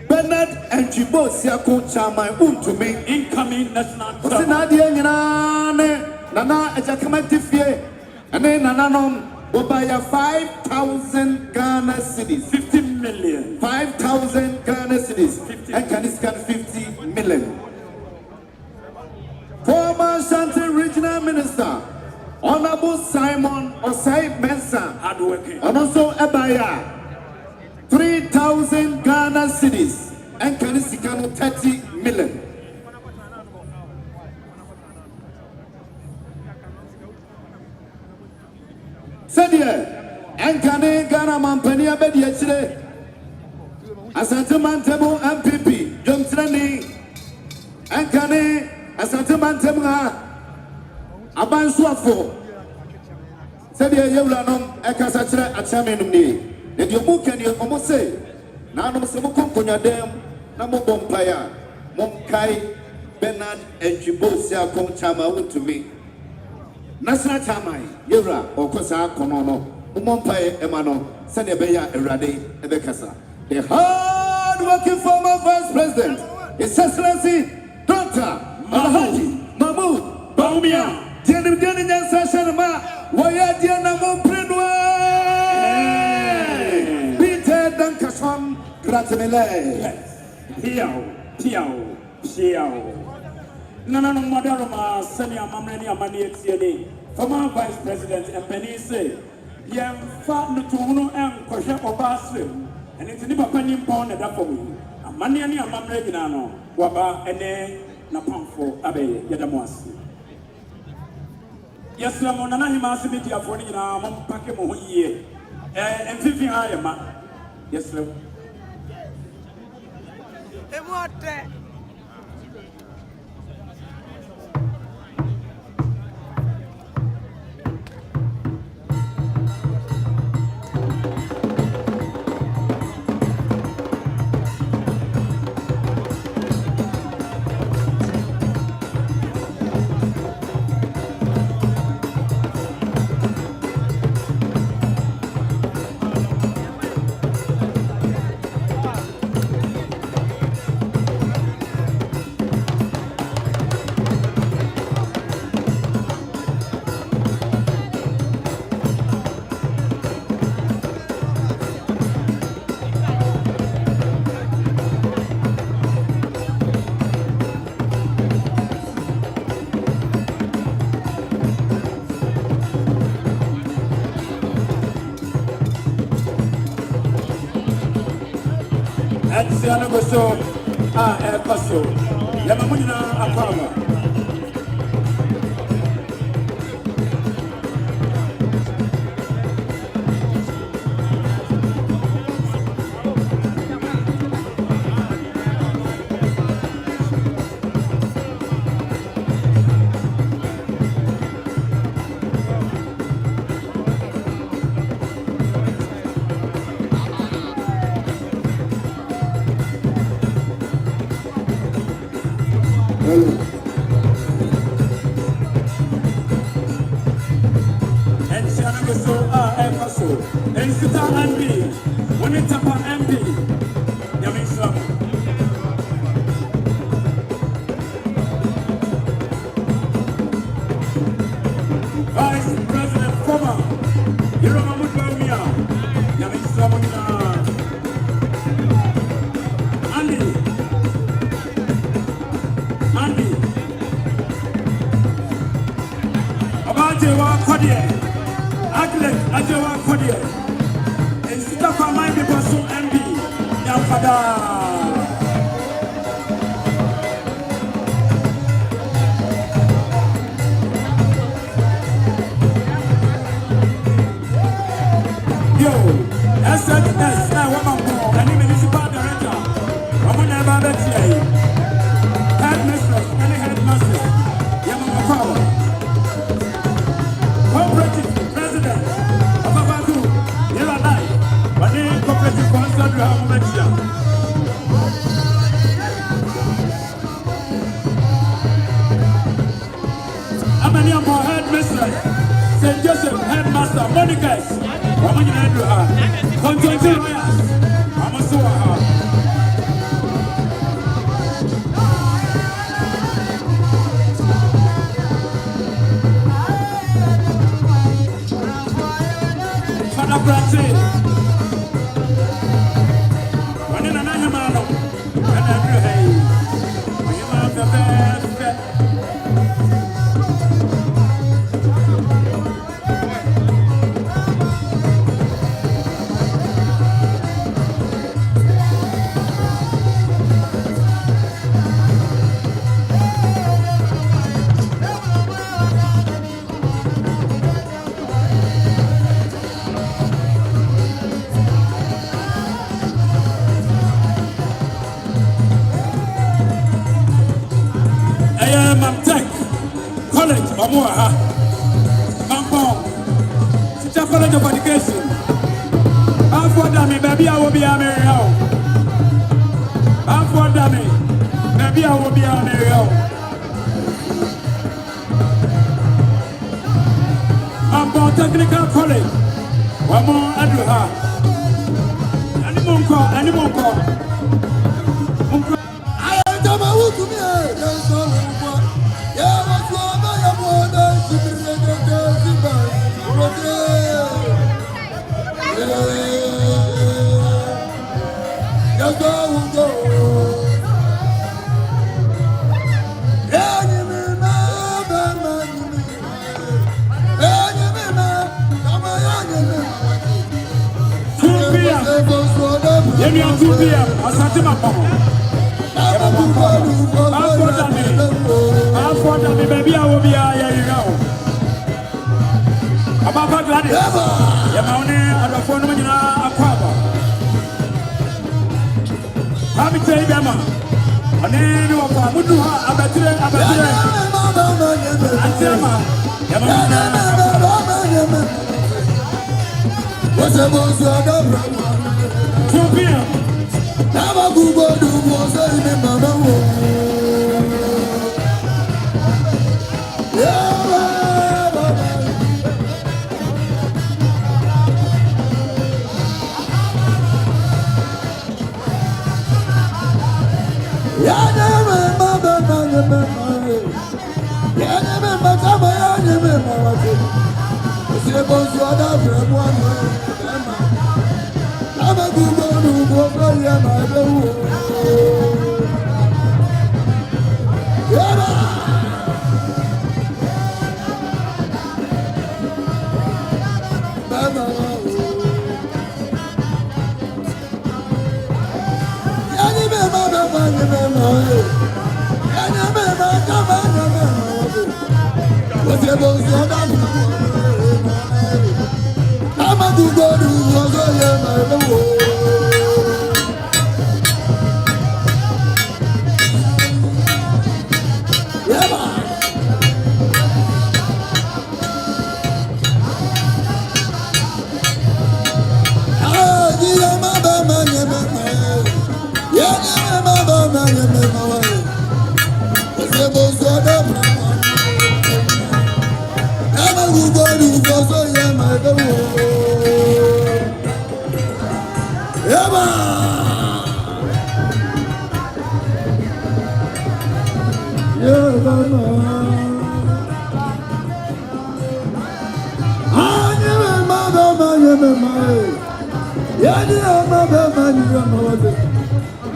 Bernard and Chibo Siako chairman, to me, incoming national Nadia Nana, a Jacamatifie, and then Nananom will buy 5,000 Ghana cities, 50 million, 5,000 Ghana cities, and can scan 50 million. Former Asante regional minister, Honorable Simon Osei Mensah, hardworking, and also Ebaya, 3,000 Ghana cities, and Kanisikano 30 million. Said here, and Ghana Mampania Bediachre, Asante Mampong MPP, John Treni, and Asante Mampong. Aban Swafo said the Yulanom, Ekasatra, a chairman me. And you book and you almost say, now no Samukonya Dam, Namo Bompire, Monkai, Bernard, and Jibosia Kong Chama went to me. National Chamai, Yura, or Kosa Konono, Mompire Emano, Sanebeya Erade, Ebekasa. The hard working former vice president, His Excellency, Dr. Alhaji Mahmoud Baumia. Jenny Jenny Nyansa Shanama. Nana no Madaroma, Senior Mamani Amani Tiene, former Vice President and Penny say, Yam fat Nutuno and Kosha Obaslim, and it's Nipa Penny Pond at Dapomi, a Maniani Amamreginano, Waba, and then Napamfo Abe Yadamwasi. Yes, Lamonana Himasimiti Afonina, Mampakemo ye, and 50 Ayama. Yes, sir. So, Paso, Yamamuna Apama. Mampong, Teacher College of Education. After Dami, maybe I will be a Mariel. After Dami, maybe I will be a Mariel. Mampong Technical College. One more Andrew. Any more. I am Asante Mampong. Unfortunately, baby, I will be here, you know. About Gladys. Yamone, and the phone when you are a father. Happy to you, Yama. And then you are from Muduha, Abatire. Antema. Yamane. What's the most of the 2 p.m. Now I go to was in Mama.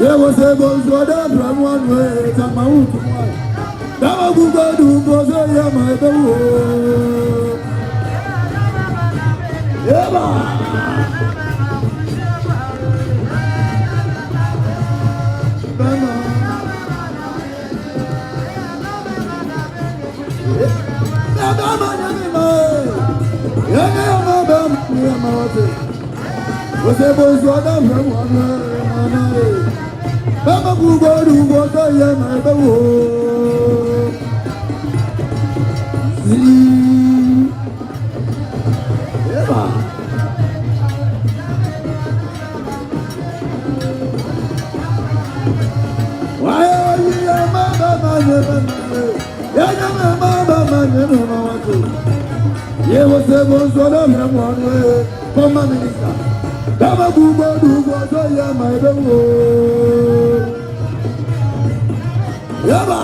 There was a boss who had from one way to my own. Now I go to go so yeah, my boy. Yeah, was a boss who had from one way. Baba Google do what I am, I know. Why are you a mother? There was a boss of one way from my minister. Baba Google do what I am, I know. Yaba!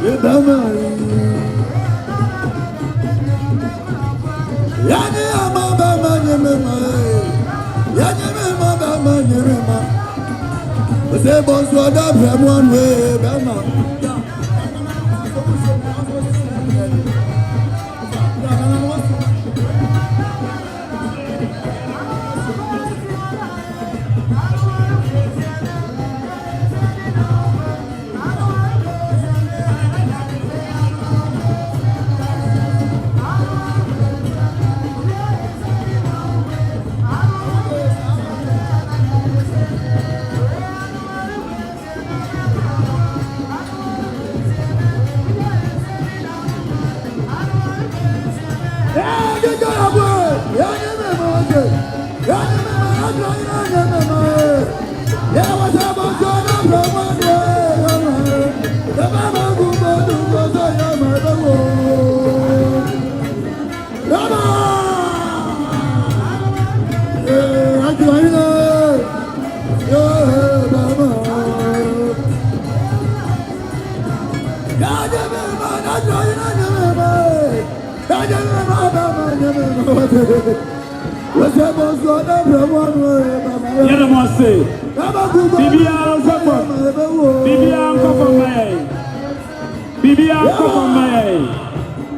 Yabamari! Yani amabama nyemema! Yani amabama nyemema! Ose bonso da one way, bama!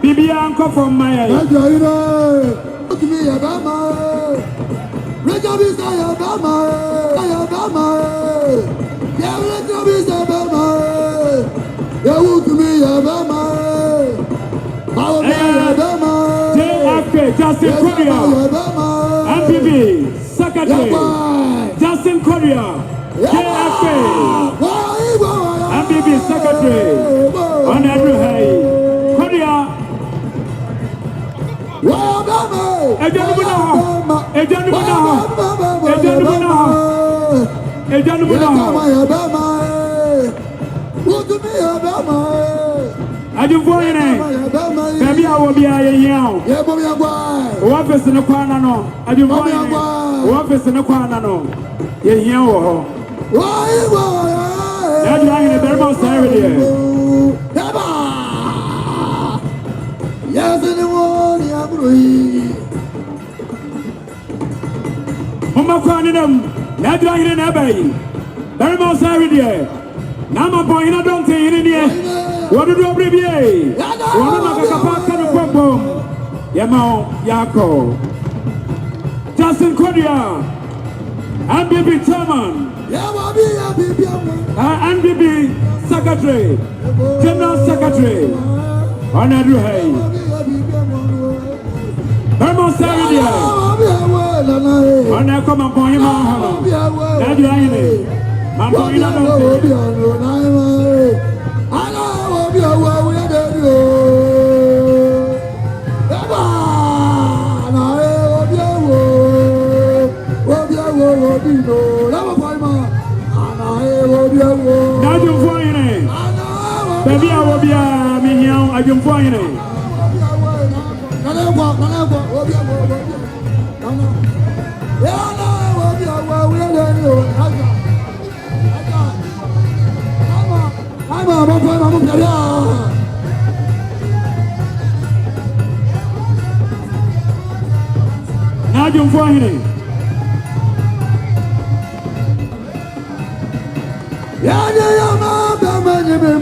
Bibi uncle from my Justin Korea, MPP, Secretary, Justin Korea, JFA, MPP Secretary, on Andrew Hay, Korea, Baby, I will be a young. Office in the corner, no. I do office in the corner, no. Yes, in the morning, I'm Mama Quantum, not dragging in a bay. Very much every day. Nama point, I don't think in the what do you abbreviate? What do you make Yamo, Yako, Justin Korea, MBB Chairman, MBB Secretary, General Secretary, on Andrew Hay. Vermont Saturday, on a common point, Baby, I will be a minion. I can find it. Now you find it.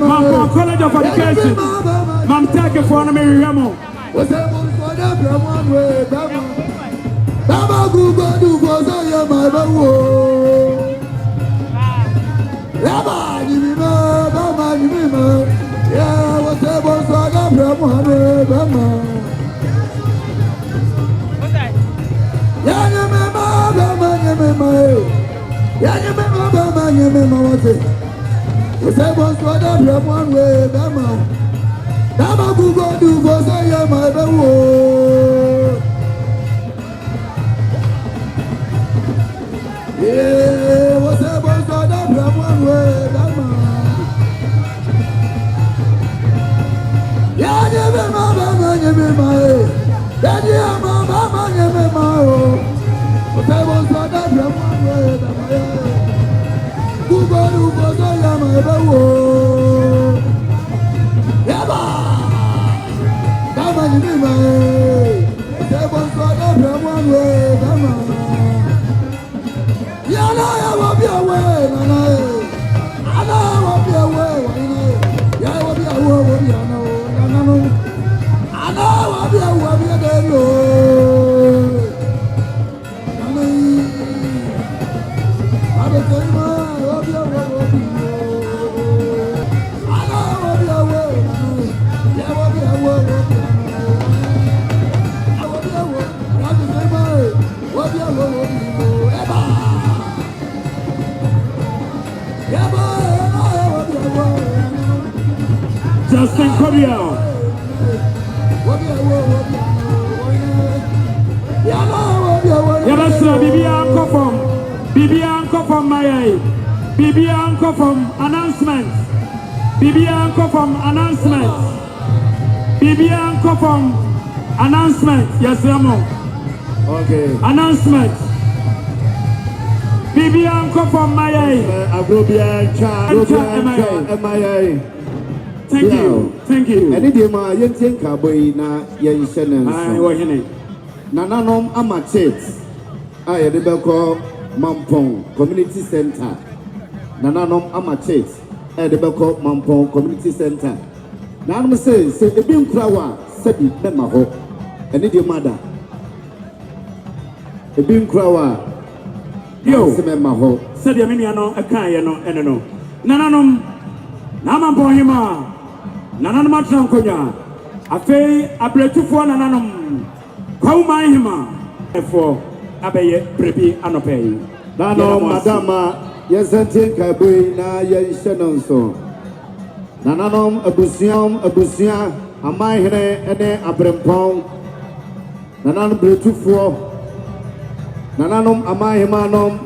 Mampong College of Education. Mam take it for Mary Ramo. Baba Google do for Zaya, my babu. Baba, you remember, yeah, whatever Saga from Bama. Yeah, you remember, what's it? Whatever Saga from one way, Bama. Baba Google do for Zaya, my babu. Yeah, what's up, what's up, from one way, Dama. Yeah, you be my mama, you be my daddy, I'm my mama, you be my what's up, what's up, from one way, Dama. Who got who was I am, my baby? Dama, Dama, you be my what's up, what's up, from one way, Dama. I will be away, Nana. I will be away, I will be away, Nana. I will be away, I will tell you, I will be away, I will be away, I will be away, I will be away, Justin Korea. Yabasra Bibi Uncle from my Bibi Uncle from announcements. Bibi Uncle from announcements. Bibi Uncle from announcements. Yes, Ramo. Okay. Announcements. Bibi Uncle from my Thank you. Thank you. And it is my young boy na young sentence. I was in it. Nananom Amachet. I had a call Mampong Community Center. Nananom Amachet. I had a call Mampong Community Center. Nanam says, say, a beam flower, said it, Memaho. And it your mother. A beam flower, Yo, said the Miniano, a Kayano, and no. Nananum, Namamponghene'S, Nananum Tranconia, a fay, a bread to for Nananum, Kaumahima, for Abbey, Prepi, and Opay. Nano, Madama, Asante Kabui, na Yanshanonso. Nananom, Abusia, Amahene, Ene, Abrempong, Nananum Bretufuo, Nananum, Amahimanom,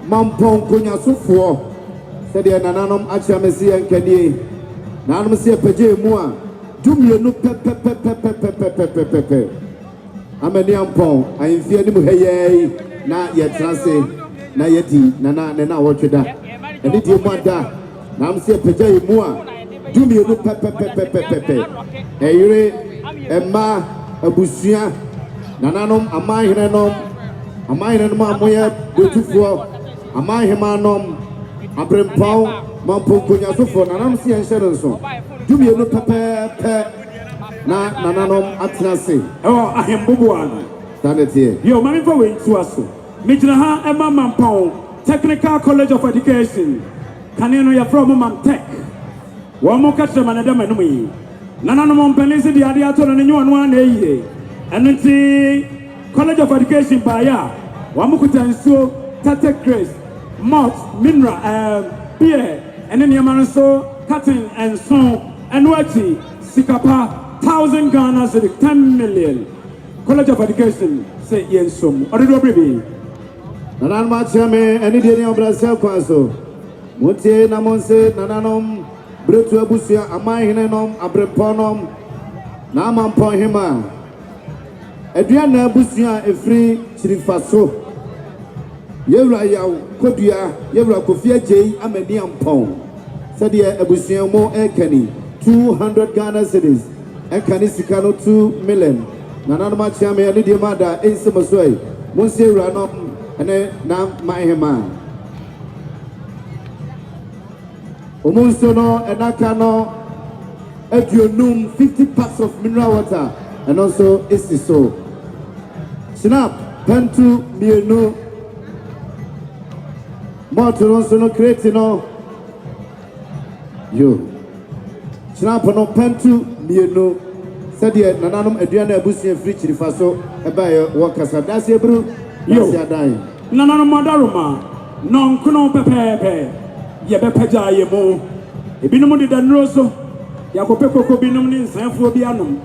Mampong, Kunya Sufuo, said the Nananum, Achamesi and Kadi, Nanamasi Paje Mua, Dumia no pepe. Amaniampong, I am fearing Hey, na yet transit, na yeti, Nana, what you da, and it you want that. Namsi Paje Mua. Dumia no pepe. Eyre, Emma, Abusia, Nananum, Amahirenom, Amoya, Butufuo, Amahimanom, Abrempong, Mampong, Sufo, Nanamsi and Shadowson. Dumia no pepe, Nananum, Atnasi. Oh, I am Bubuan. Stand it here. Yo, Mammy Bowen to us. Mitraha Emma Mampong, Technical College of Education. Canino, you're from Mamtech. One more catch them and me. Nana Montpenisi, the Adiato and one day. And the College of Education by ya. One more and so Tate Grace, Malt, Mineral, Beer, and then Yamanso, Cutting and so and Wati, Sikapa, 1,000 Ghana, 10 million. College of Education, say yes, some. Or do baby. Nanan Machame, any day of Brazil Council. Monte Namonse, Nananom. Bretu Abusia, Amahinenom, Abreponom, Namamponghene'S. Adriana Abusia, a free Chirifaso. Yevra Yaw, Kodia, Yevra Kofia J, Amaniampong. Sadia Abusia Mo Ekani, 200 Ghana cities, Ekani Sikano 2 million. Nanama Chame, and Lydia Mada, Insamasway, Monsieur Ranom, and Nam Mahema. Omonsono and Nakano, Edionum, 50 packs of mineral water, and also Isiso. Snap, Pentu, Mienu, Mortonsono, Cretino, you. Snap, no Pentu, Mienu, Sadia, Nananum, Adriana Abusi, and Fritz Faso, and by your workers. That's your brew, you are dying. Nananum Madaruma, non Kuno Pepe. Yabepaja yemo. Ebinum de Danroso, Yakopeko binum in Sanfobianum.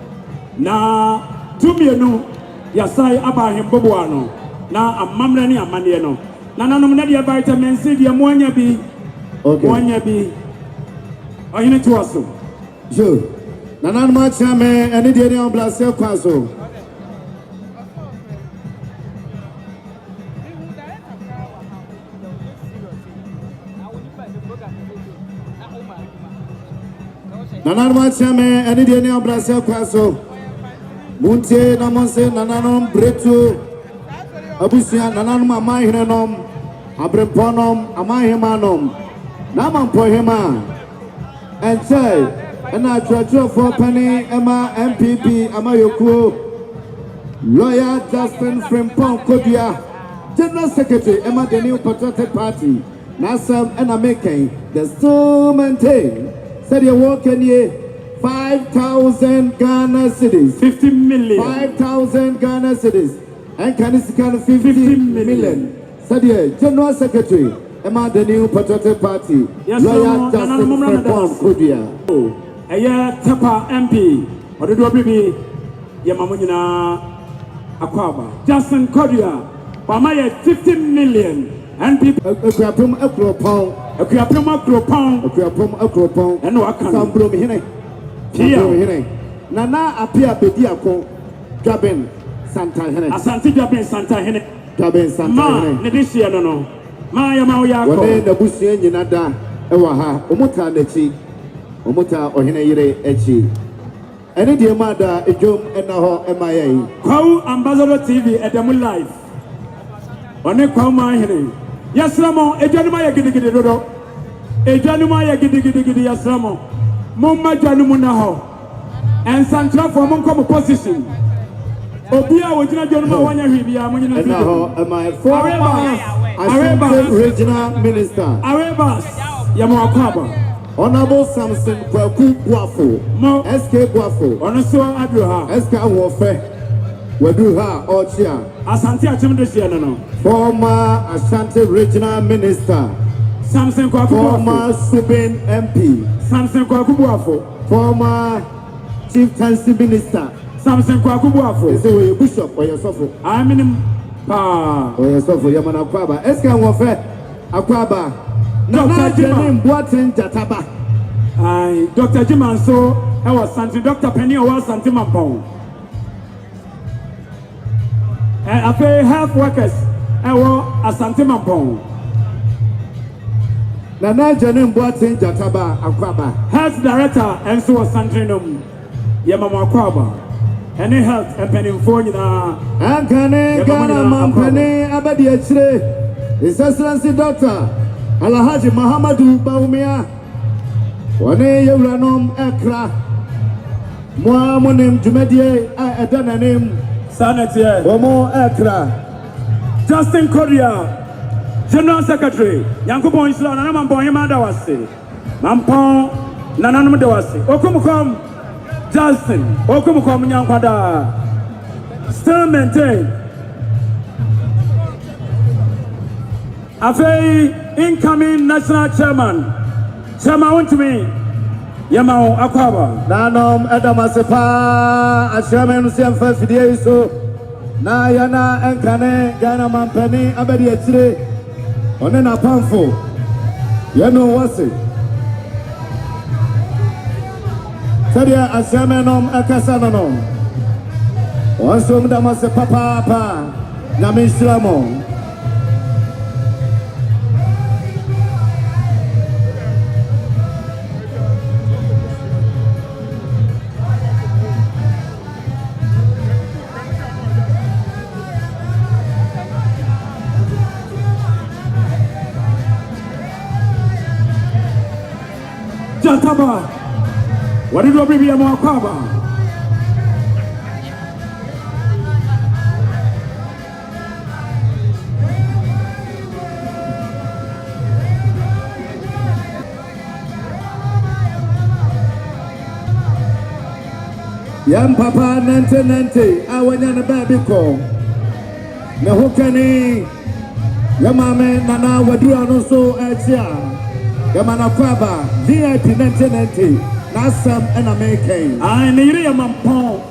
Na Tumiano, Yasai Abahim Bobuano. Na a Mamlani a Maniano. Nananum Nadia Vitamin C, Yamonia B. Monia B. Or in it was so. Sure. Nanan Machame, and Indian Blasel Council. Nanan Machame, and Indian Brazil Council. Munte, Namonse, Nananum, Bretu, Abusia, Nananum, Amahirenom, Abreponom, Amahimanom, Namamponghene'S, and say, and I try to for Penny, Emma, MPP, Amayoku, Lawyer Justin Frimpong Kodia, General Secretary, Emma, the new Patriotic Party, Nassam, and American, they still maintain. Said you're working here 5,000 Ghana cities. 50 million. 5,000 Ghana cities. And can it's kind of 50 million. Said you General Secretary, Emma the new Patriotic Party. Yes, Lawyer Justin Frimpong Kodia. A year Tapa MP. Or the WB Yamamunina Aquaba. Justin Kodia. Pamaya 50 million. And people a crapum, a cropon, a crapum, and no account. Some bloom here. Nana appear Bediaco, Gabin, Santa Hene. Asante Gabin, Santa Hene. Gabin, Santa Hene. Nedisia, no. Maya Maya, the Bussian Yanada, Ewaha, Omuta Nechi, Omuta or Hene Echi. Any dear mother, a jump and a ho MIA. Call Ambassador TV at the Moon Life. On a call my Hene. Yes, Ramo, a Janumaya Giddy Dodo. A Janumaya Giddy Yes, Ramo. Mumma Janumunaho. And Santra for Monkom position. Obia, which not Januma, one year, and my forever. Asante Regional Minister. Arebas, Yamakwaba. Honorable Samson Kwaku Guafo. SK Guafo. Onoso Adruha. SK Wofe. Weduha Ochia. Asante Achimdesiano. Former Asante Regional Minister. Samson Kwaku. Former Subin MP. Samson Kwaku Guafo. Former Chieftaincy Minister. Samson Kwaku Guafo. Is a bishop or your suffer. I mean, or your suffer Yamana Kwaba. SK Wofe Akwaba. Dr. Jim Boatin Jataba. Dr. Jim and so I was Santi Dr. Penny or Asante Mampong. I pay health workers. I was Asante Mampong. Nana Janim Boatin Jataba Akwaba. Health director and so was Santrinum Yamama Kwaba. Any health and penny for you now. Ankane Ghana Mampane Abadi H. His Excellency Doctor Alhaji Mahamadu Baumia. Wane Yuranom Ekra. Moi monim Jumedie a dana name. Sanity. Omo Ekra. Justin Korea. General Secretary. Yankupon Isla Nana Mampong Dawasi. Mampong Nananum Dawasi. Okumukom Justin. Okumukom Yankwada. Still maintain. Afei incoming national chairman want to me Yamao Akwaba Nanom Edamasepa a chairman Siam Fafide so na yana enkane Ghana Mampani Abedi Etire Onena Pamfo Yano Wasi Sadia a chairman Ekasananom Wansum Damasepa Papa Namishlamo Jataba. What did you bring me a more cover? Yam Papa 1990, I went in a baby call. Nahukani Yamame Nana Waduano so Etia. Yamana Kwaba, VIP 1990, Nasam and American. I need a Mampong,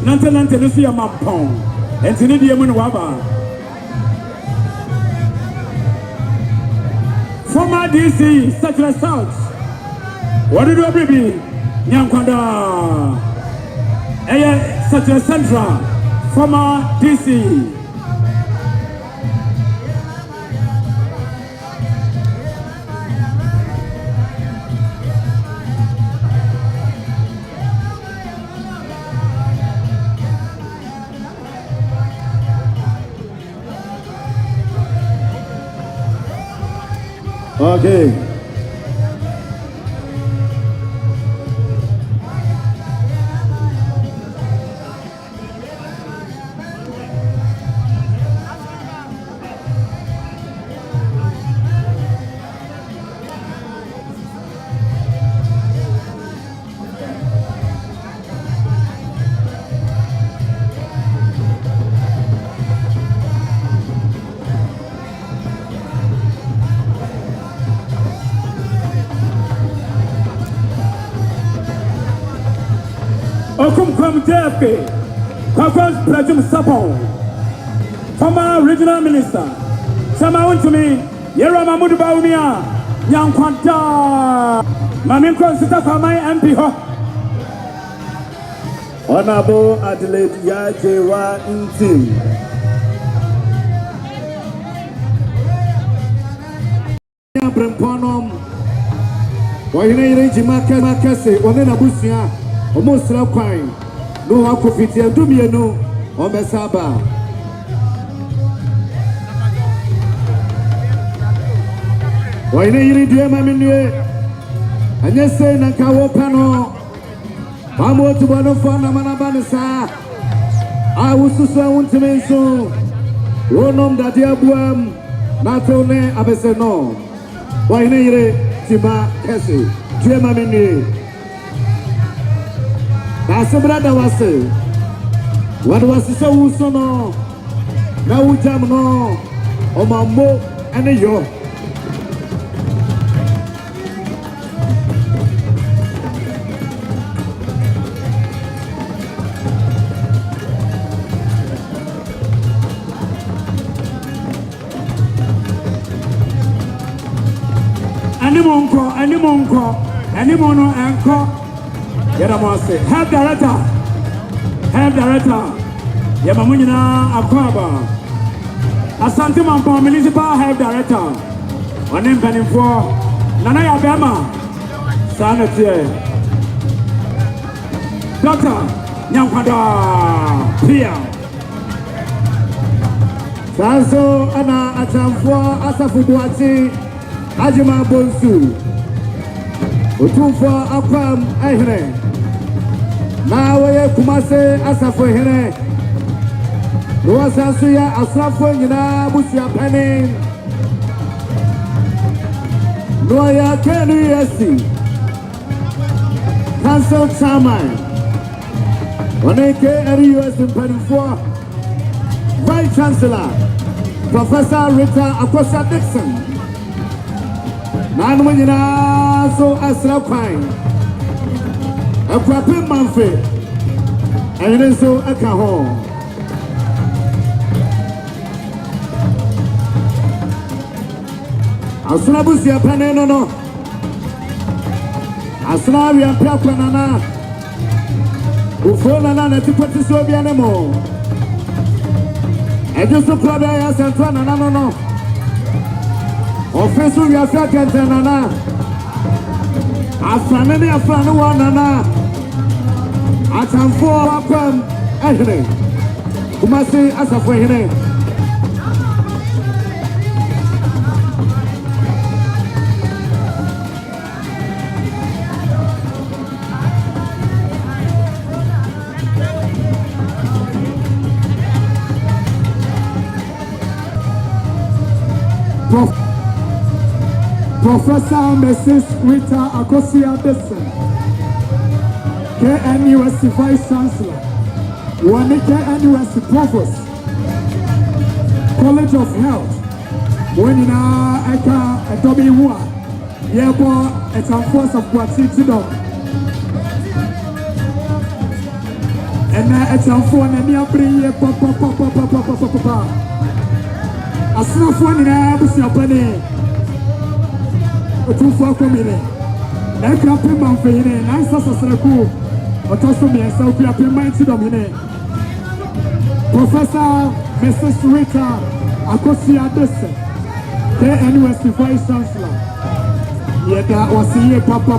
1990, Lucia Mampong, and Tinidia Munwaba. Former DC, Secular South. What did you bring me? Nyankwanda. Secular Central, former DC. Okay. Okum Jefe, Kwakwas Prajum Sapon, former regional minister. Sama to me, Yera Mamudu Baumia, Yankwanta, Maminko Sita for my MP. Honorable Adelaide Yajewa Intim. Bremponom, why you ain't Makase, Onena Busia. Almost like crying. No, I could fit here. Do me a no. On the Saba. Why no, you did my menu? And yes, say, Nakawa Pano. I'm going to one of Fanamanasa. I was to say, I want to mention Ronom Dadia Buam, Natone abeseno. Wahine yire tiba kesi. Tuye mamini. Nasibra da wase. Wadu wasise wuso no. Na wujam no. Omambo ene yo. Animono anko. Yeramase. Head director. Yamamunyina akwaba. Asante Mampong municipal head director. Onim penifo. Nana ya bema. Sanate. Doctor Nyankwada. Pia. Sanso ana atamfo asafubuati. Ajima bonsu. Otumfo akwam ehre. Na waye kumase asafo ehre. Rosa suya asrafo nyina busia pani. Noya kenu yesi. Council chairman. Oneke RUS mpanifo. Vice Chancellor Professor Rita Akosa Dixon. Nanu nyina so asra kwan. Akwape manfe. Ayene so aka ho. Asra busia pane no. Asra wi apia kwanana. Ufona na tipoti so bia nemo. Ejusu kwada ya sentwa na no. Ofesu ya sakente na. Afrane wa na. Atamfo akwam ehne. Kumasi asafo ehne. Professor Mrs. Rita Akosia Dixon, KNUS Vice Chancellor, Wani KNUS Provost, College of Health, Wenina Eka Edobi Hua, Yebo Etamforce of Kwati Tidom, and Etamfor Nania Bri Papa. Asrafo nyina busia pane otufo akomire na krape manfeyine na sasasreku otoso miensa okura pe mighty domine Professor Mrs. Rita Akosia Dixon KNUS Vice Chancellor yeda wasiye papa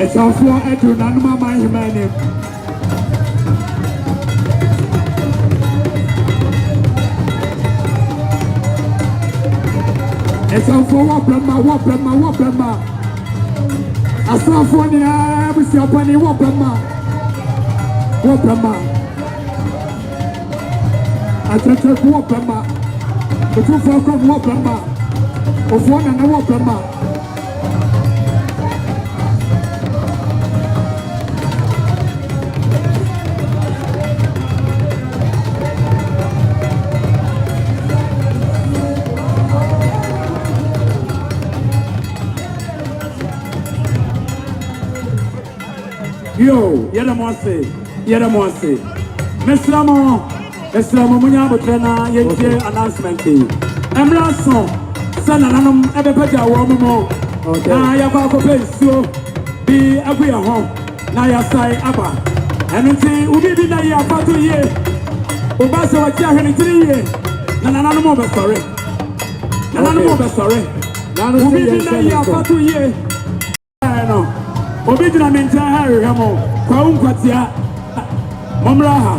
It's all for Edu Nanuma Mahimani. It's all for Wapama. I saw for the Abusi Opani Wapama. I took Wapama. The two folk of Wapama. Of one and a Wapama. Yo, yada mwase. Mesramo munya botrena yentie announcement. Emraso sana nanum ebepaja wo mo. Na yakwa ko pensuo bi aguya ho. Na yasai aba. Enunti ubi bi na ya fatu ye. Oba se wati ahwene 3 ye. Na nanum mo be sorry. Ubi bi na ya fatu ye. No. Obi dina menta ha rehamo kwa unkwatia momra ha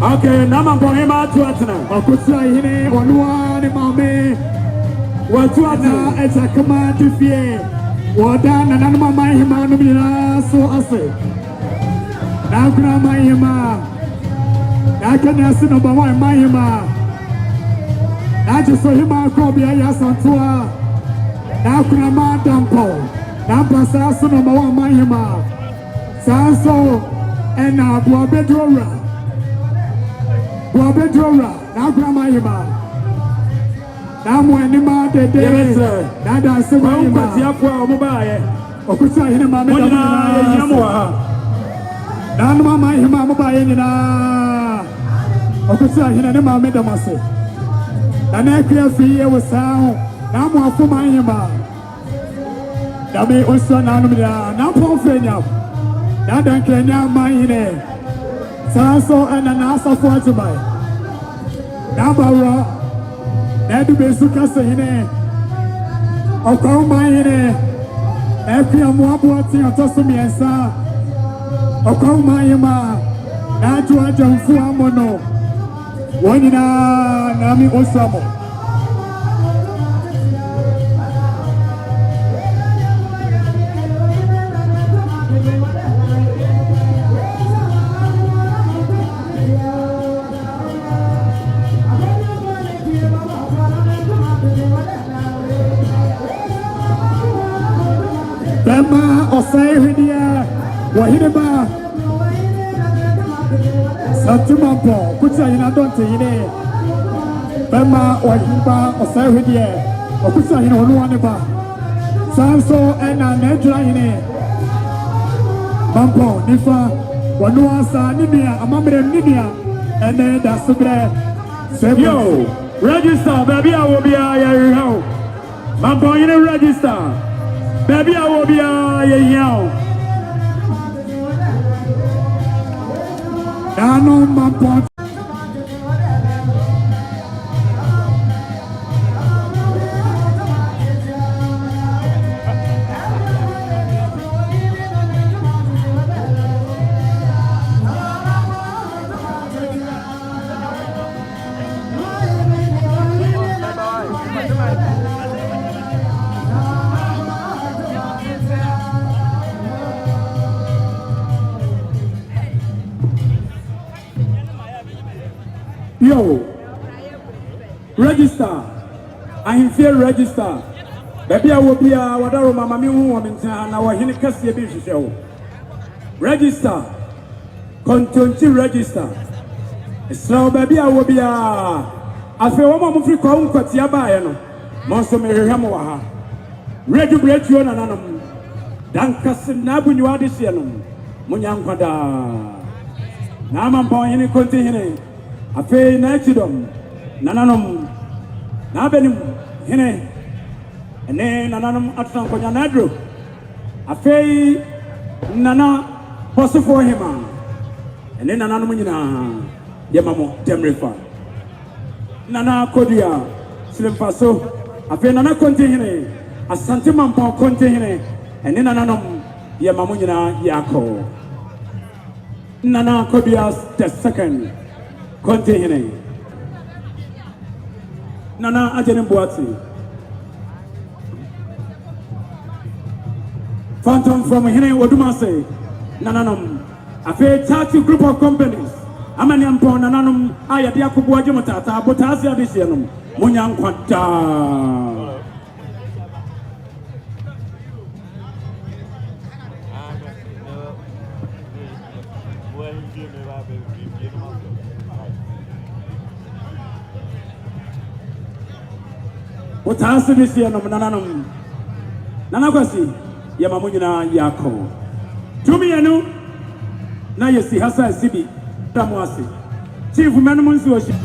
Okay, now Mamponghene'S to Atena. Okusa hine onwa ni mame. Watu Atena. Esa kama tifie. Wada na nanu mama hima numina so ase. Na kuna mama hima. Na kenya si number 1 mama hima. Na jiso hima kobi ya santua. Na kuna mama dampo. Na mpasa so number 1 mama hima. Sanso ena buwa bedrora. Wabedora, na grandma yima. Na mwenima dede. Na danse mwenima. Kwa mubaye. Okusa hine mame da na. Na mama hima mubaye ni na. Okusa hine ne mame da mase. Na na kya fiye wasao. Na mu afuma hima. Da me oso na no da na ponfenya. Na dan kenya mahine. Sanso ena na asafo ajubai. Na bawa na du besu kase hine. Okoma hine. Efia muabu ati otoso miensa. Okoma hima. Na juwa jamfu amono. Wani na nami osamo. Bema osai hidia wahideba Asante Mampong kucha hina donte hine Bema wahideba osai hidia okucha hina honuane ba Sanso ena nedra hine Mampong nifa wanuasa ninia amamre ninia ene da subre Yo, register, baby, I will be a Mampong hine register. Baby, I will be a young. Dano Mampong. Yo, register. I feel register. Baby, I will be a wadaro mama mi woman and our hinikasi a show. Register. Continue register. So baby, I will be a. I feel one more free call Katiaba. Monster Mary Hamaha. Ready break you on an animal. Dankas Nabu you are this year. Munyang Pada. Naman point in continue. Afe na chidom nananom na benim hene ene nananom atsan konya nadro afe nana posofo hema ene nananom nyina ye mamo temrefa nana kodia slimfaso afe nana konte hene asante mampong konte hene ene nananom ye mamo nyina yako nana kodia the second Continue. Nana Ajene Boati. Phantom from Hene Odumase. Nananum. A fair 30 group of companies. Amaniam Pon Nananum Ayadiaku Buajamata, Botasia Disianum. Munyang Quanta. What answer this year? Nananum Nanagasi Yamamuna Yako. To me, I know now you see Hassa Sibi Tamwasi. Chief Manamun's worship.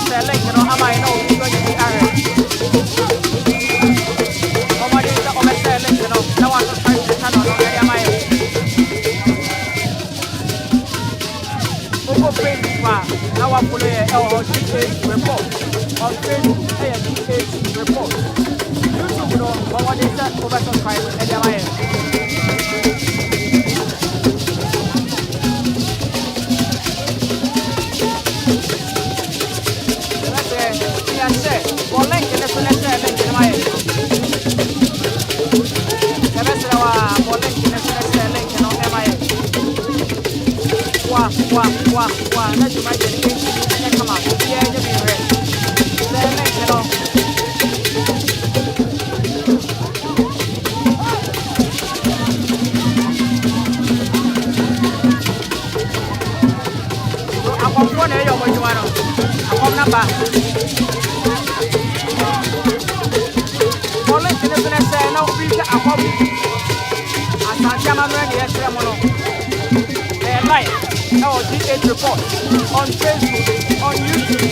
select, you know, am I know who's going to be Aaron? What is the over select, you know, no one to try to turn on any am I? Over Facebook, now I'm pulling a report. On Facebook, a report. YouTube, you know, what is that over subscribe any am I? Let's imagine it come out. Yeah, just be ready. You know. So I'm going to your boy. I'm number. Police in the say no free. Asante Mampong, yes, live. Our D8 report on Facebook, on YouTube.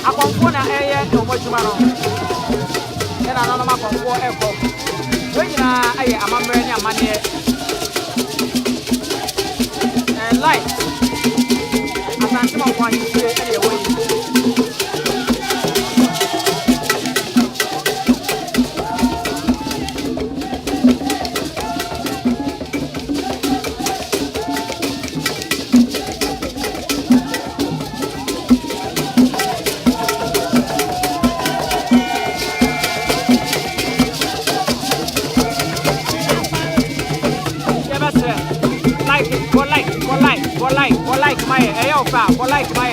I come for an area to watch tomorrow. Then I don't know about 4 airport. When I am a brand new money and light. Asante Mampong, you say anyway. Like my ayo like my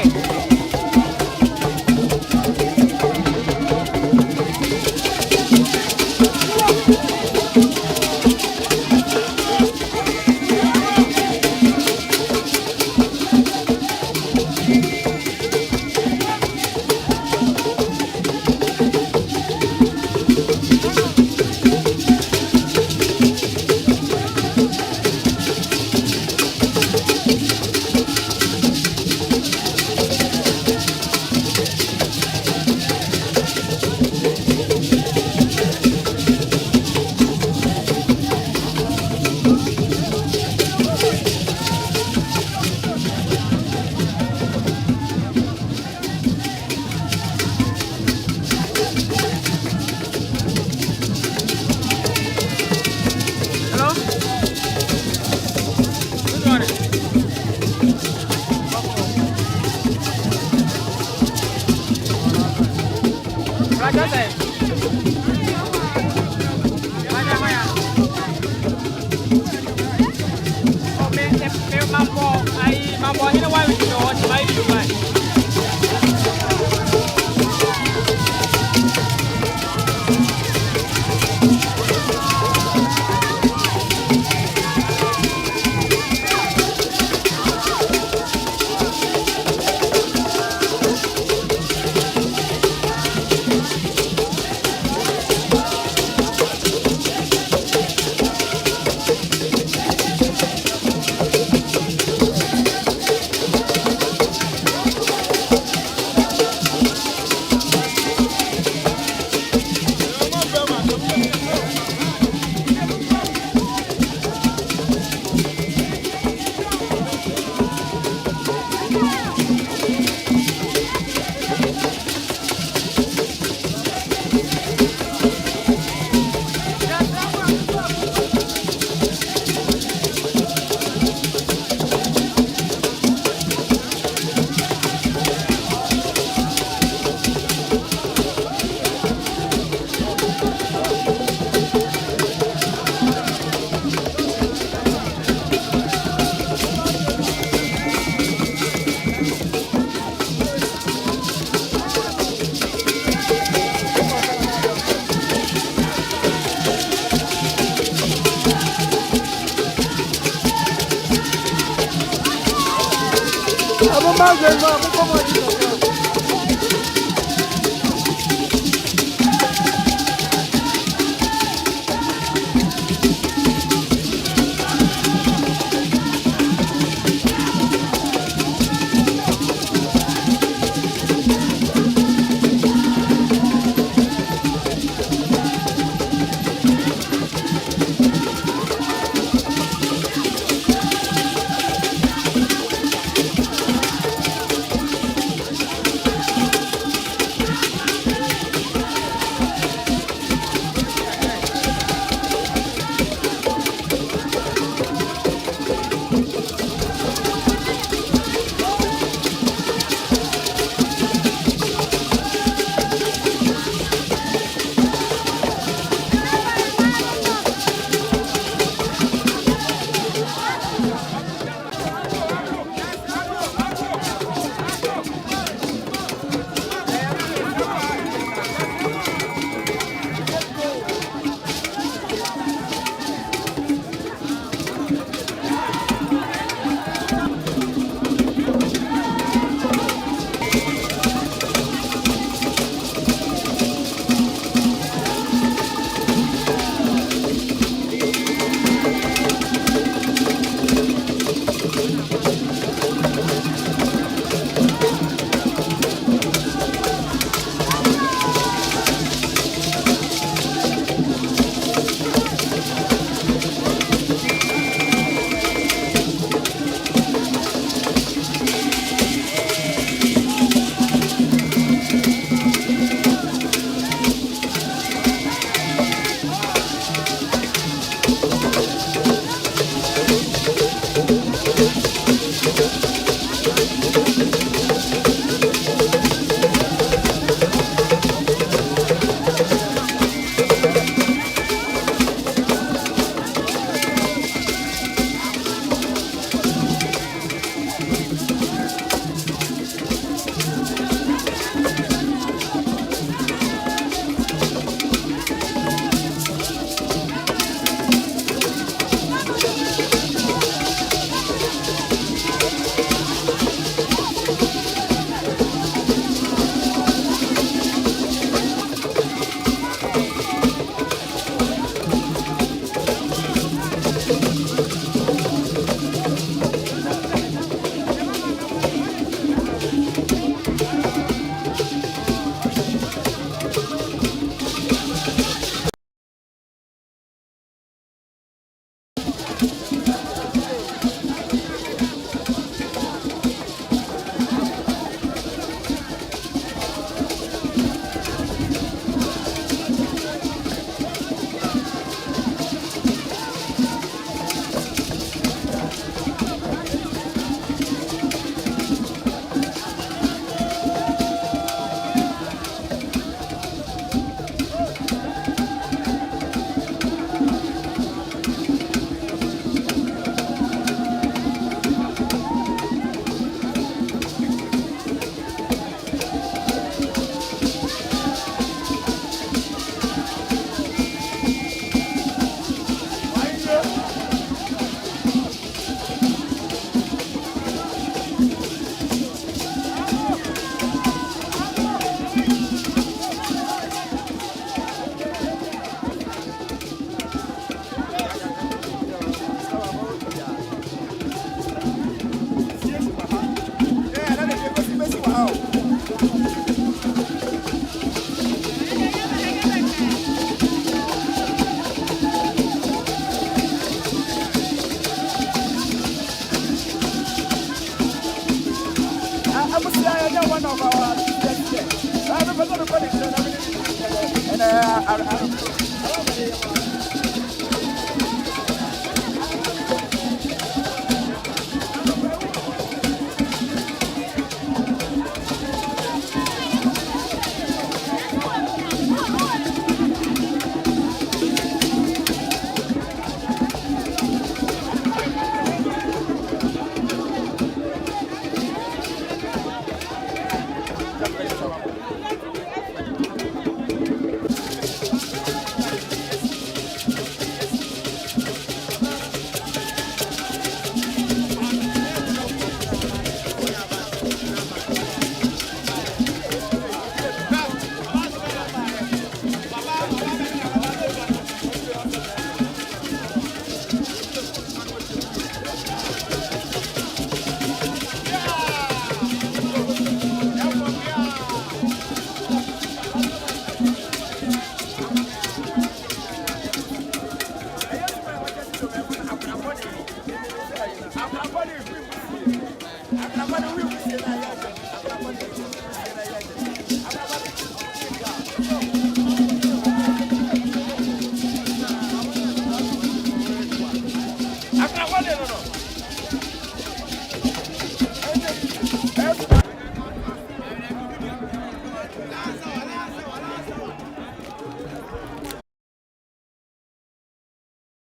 No.